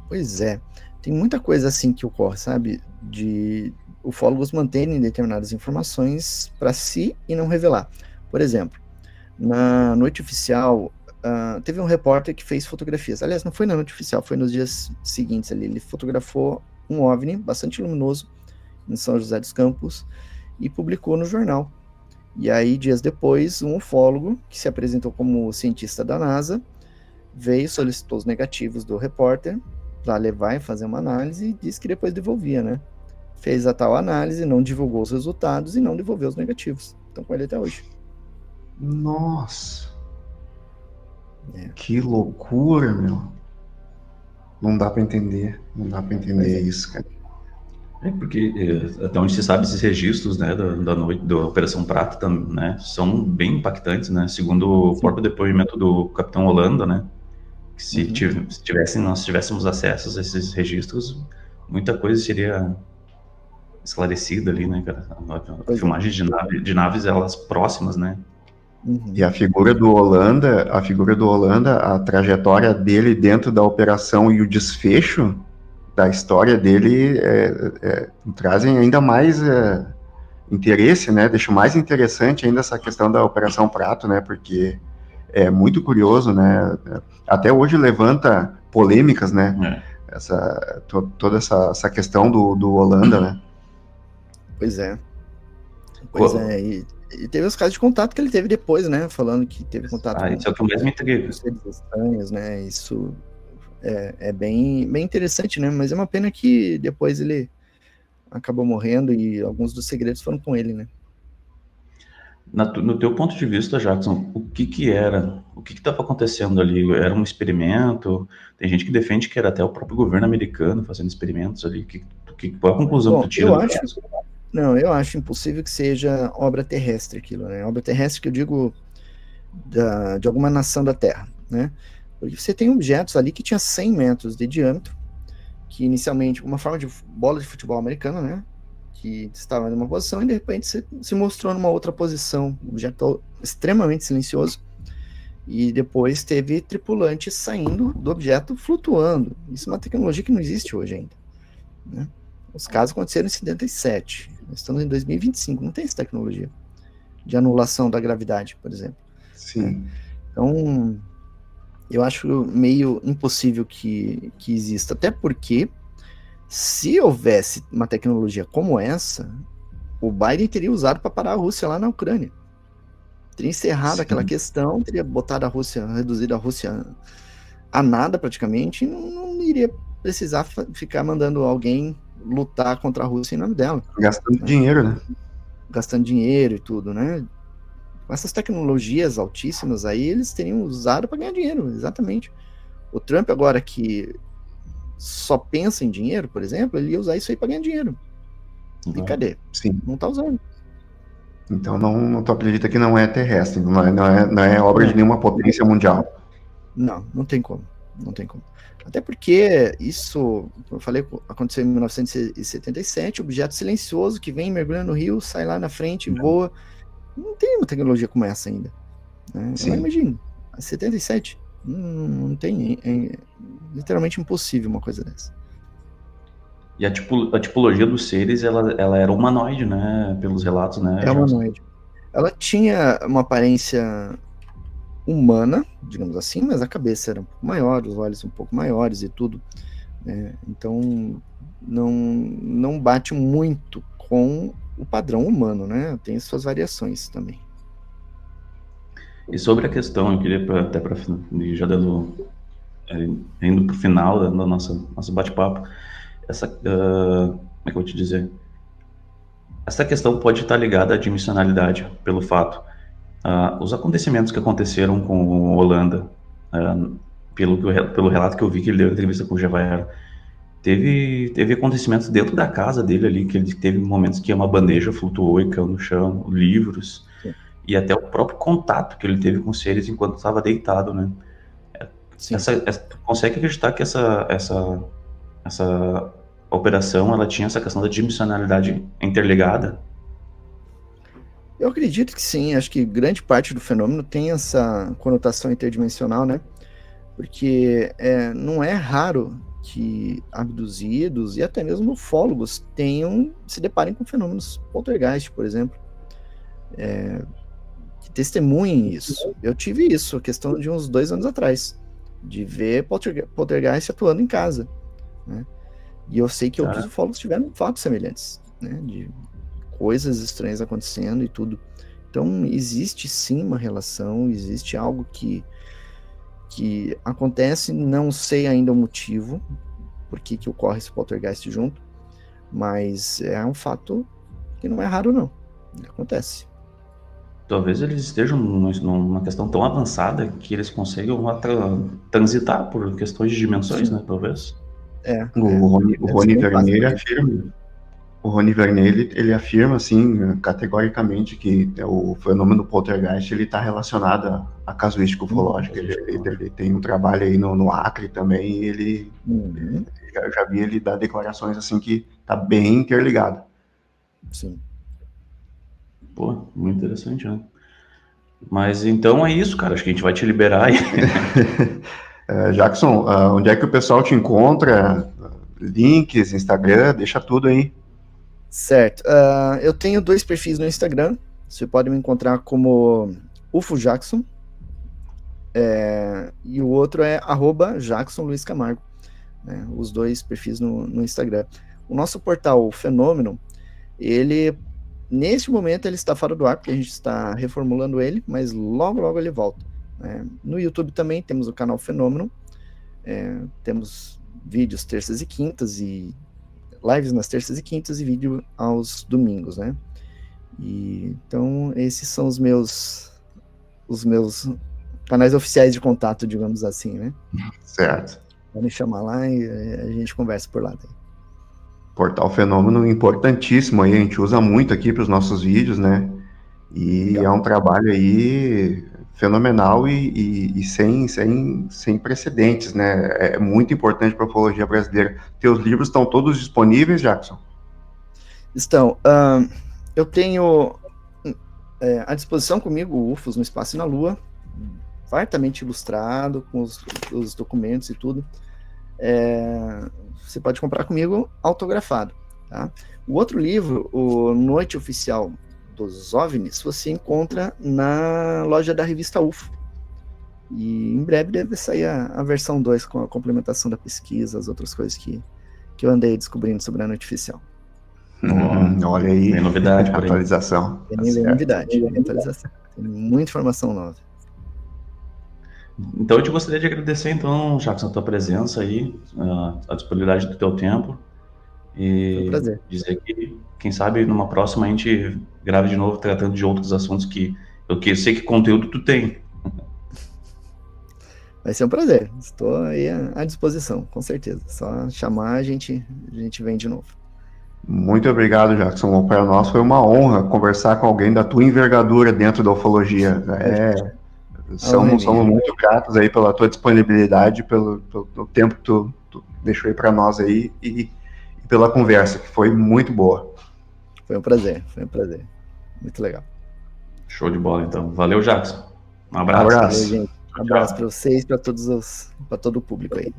Pois é, tem muita coisa assim que ocorre, sabe? De ufólogos manterem determinadas informações para si e não revelar. Por exemplo, na noite oficial, teve um repórter que fez fotografias. Aliás, não foi na noite oficial, foi nos dias seguintes ali. Ele fotografou um OVNI bastante luminoso em São José dos Campos e publicou no jornal. E aí, dias depois, um ufólogo, que se apresentou como cientista da NASA, veio, solicitou os negativos do repórter para levar e fazer uma análise e disse que depois devolvia, né? Fez a tal análise, não divulgou os resultados e não devolveu os negativos. Estão com ele até hoje. Nossa! Que loucura, meu! Não dá para entender isso, cara. Porque até onde se sabe, esses registros, né, da noite da Operação Prata, né, são bem impactantes, né, segundo o próprio depoimento do Capitão Holanda, né, que se nós tivéssemos acesso a esses registros, muita coisa seria esclarecida ali, né, cara, filmagens de naves, elas próximas, né. E a figura do Holanda, a trajetória dele dentro da operação e o desfecho da história dele trazem ainda mais interesse, né? Deixa mais interessante ainda essa questão da Operação Prato, né? Porque é muito curioso, né? Até hoje levanta polêmicas, né? Toda essa questão do Holanda, né? Pois é. E teve os casos de contato que ele teve depois, né? Falando que teve contato isso é o que eu mais me intriga. seres estranhos, né? Isso é bem interessante, né? Mas é uma pena que depois ele acabou morrendo e alguns dos segredos foram com ele, né? No teu ponto de vista, Jackson, o que estava acontecendo ali? Era um experimento? Tem gente que defende que era até o próprio governo americano fazendo experimentos ali. Qual a conclusão que tu tira do caso? Não, eu acho impossível que seja obra terrestre aquilo, né? Obra terrestre que eu digo de alguma nação da Terra, né? Porque você tem objetos ali que tinha 100 metros de diâmetro, que inicialmente, uma forma de bola de futebol americana, né? Que estava numa posição e de repente se mostrou numa outra posição, um objeto extremamente silencioso, e depois teve tripulantes saindo do objeto flutuando. Isso é uma tecnologia que não existe hoje ainda, né? Os casos aconteceram em 77, nós estamos em 2025, não tem essa tecnologia de anulação da gravidade, por exemplo. Sim. Então, eu acho meio impossível que exista, até porque se houvesse uma tecnologia como essa, o Biden teria usado para parar a Rússia lá na Ucrânia. Teria encerrado aquela questão, teria botado a Rússia, reduzido a Rússia a nada praticamente, e não iria precisar ficar mandando alguém lutar contra a Rússia em nome dela. Gastando dinheiro, né? Gastando dinheiro e tudo, né? Com essas tecnologias altíssimas aí, eles teriam usado para ganhar dinheiro, exatamente. O Trump agora que só pensa em dinheiro, por exemplo, ele ia usar isso aí para ganhar dinheiro. E cadê? Sim. Não tá usando. Então tu acredita que não é terrestre, não é obra de nenhuma potência mundial. Não tem como. Não tem como. Até porque isso, como eu falei, aconteceu em 1977, objeto silencioso que vem, mergulha no rio, sai lá na frente, voa. Não tem uma tecnologia como essa ainda. Né? Então, imagina, 77, não tem, é literalmente impossível uma coisa dessa. E a tipologia dos seres, ela era humanoide, né? Pelos relatos, né? É humanoide. Ela tinha uma aparência humana, digamos assim, mas a cabeça era um pouco maior, os olhos um pouco maiores e tudo. Né? Então, não bate muito com o padrão humano, né? Tem suas variações também. E sobre a questão, eu queria até para já indo para o final do nosso bate-papo, como é que eu vou te dizer? Essa questão pode estar ligada à dimensionalidade, pelo fato, os acontecimentos que aconteceram com o Holanda, pelo relato que eu vi que ele deu em entrevista com o Gevaera, teve acontecimentos dentro da casa dele ali, que ele teve momentos que uma bandeja flutuou e caiu no chão, livros, Sim. e até o próprio contato que ele teve com os seres enquanto estava deitado, né? Sim. Tu consegue acreditar que essa operação, ela tinha essa questão da dimensionalidade interligada? Eu acredito que sim, acho que grande parte do fenômeno tem essa conotação interdimensional, né? Porque não é raro que abduzidos e até mesmo ufólogos se deparem com fenômenos poltergeist, por exemplo, que testemunhem isso. Eu tive isso, a questão de uns 2 anos atrás, de ver poltergeist atuando em casa, né? E eu sei que outros ufólogos tiveram fatos semelhantes, né? De coisas estranhas acontecendo e tudo. Então, existe sim uma relação, existe algo que acontece, não sei ainda o motivo, por que ocorre esse poltergeist junto, mas é um fato que não é raro, não. Acontece. Talvez eles estejam numa questão tão avançada que eles consigam transitar por questões de dimensões, né? Talvez. O Rony Vernet afirma. O Rony Vernet, ele afirma, assim, categoricamente, que o fenômeno poltergeist ele está relacionado à casuística ufológica. Ele tem um trabalho aí no Acre também, e ele já vi ele dar declarações assim que está bem interligado. Sim. Pô, muito interessante, né? Mas então é isso, cara. Acho que a gente vai te liberar aí. Jackson, onde é que o pessoal te encontra? Links, Instagram, deixa tudo aí. Certo. Eu tenho 2 perfis no Instagram. Você pode me encontrar como UFO Jackson. E o outro é @JacksonLuizCamargo. Né? Os 2 perfis no Instagram. O nosso portal o Fenômeno, neste momento ele está fora do ar, porque a gente está reformulando ele, mas logo ele volta. Né? No YouTube também temos o canal Fenômeno. Temos vídeos terças e quintas e lives nas terças e quintas e vídeo aos domingos, né? Então, esses são os meus canais oficiais de contato, digamos assim, né? Certo. Podem chamar lá e a gente conversa por lá. Daí. Portal Fenômeno importantíssimo aí, a gente usa muito aqui para os nossos vídeos, né? E Legal. é um trabalho aí fenomenal e sem precedentes, né? É muito importante para a ufologia brasileira. Teus livros estão todos disponíveis, Jackson? Estão. Eu tenho à disposição comigo o UFOs no Espaço e na Lua, fartamente ilustrado, com os documentos e tudo. Você pode comprar comigo autografado. Tá? O outro livro, o Noite Oficial dos OVNIs, você encontra na loja da revista UFO. E em breve deve sair a versão 2 com a complementação da pesquisa, as outras coisas que eu andei descobrindo sobre a Noite Oficial. Olha aí, tem novidade por aí. Atualização. Tem novidade, tem atualização. Tem muita informação nova. Então eu te gostaria de agradecer, então, Jackson, a tua presença aí, a disponibilidade do teu tempo. E foi um prazer. Dizer que, quem sabe, numa próxima a gente grave de novo tratando de outros assuntos que eu sei que conteúdo tu tem. Vai ser um prazer. Estou aí à disposição, com certeza. Só chamar, a gente vem de novo. Muito obrigado, Jackson. Para nós foi uma honra conversar com alguém da tua envergadura dentro da ufologia. Somos muito gratos aí pela tua disponibilidade, pelo tempo que tu deixou aí para nós aí e pela conversa, que foi muito boa. Foi um prazer. Muito legal. Show de bola, então. Valeu, Jackson. Um abraço. Valeu, gente. Um abraço para vocês, para todo o público aí.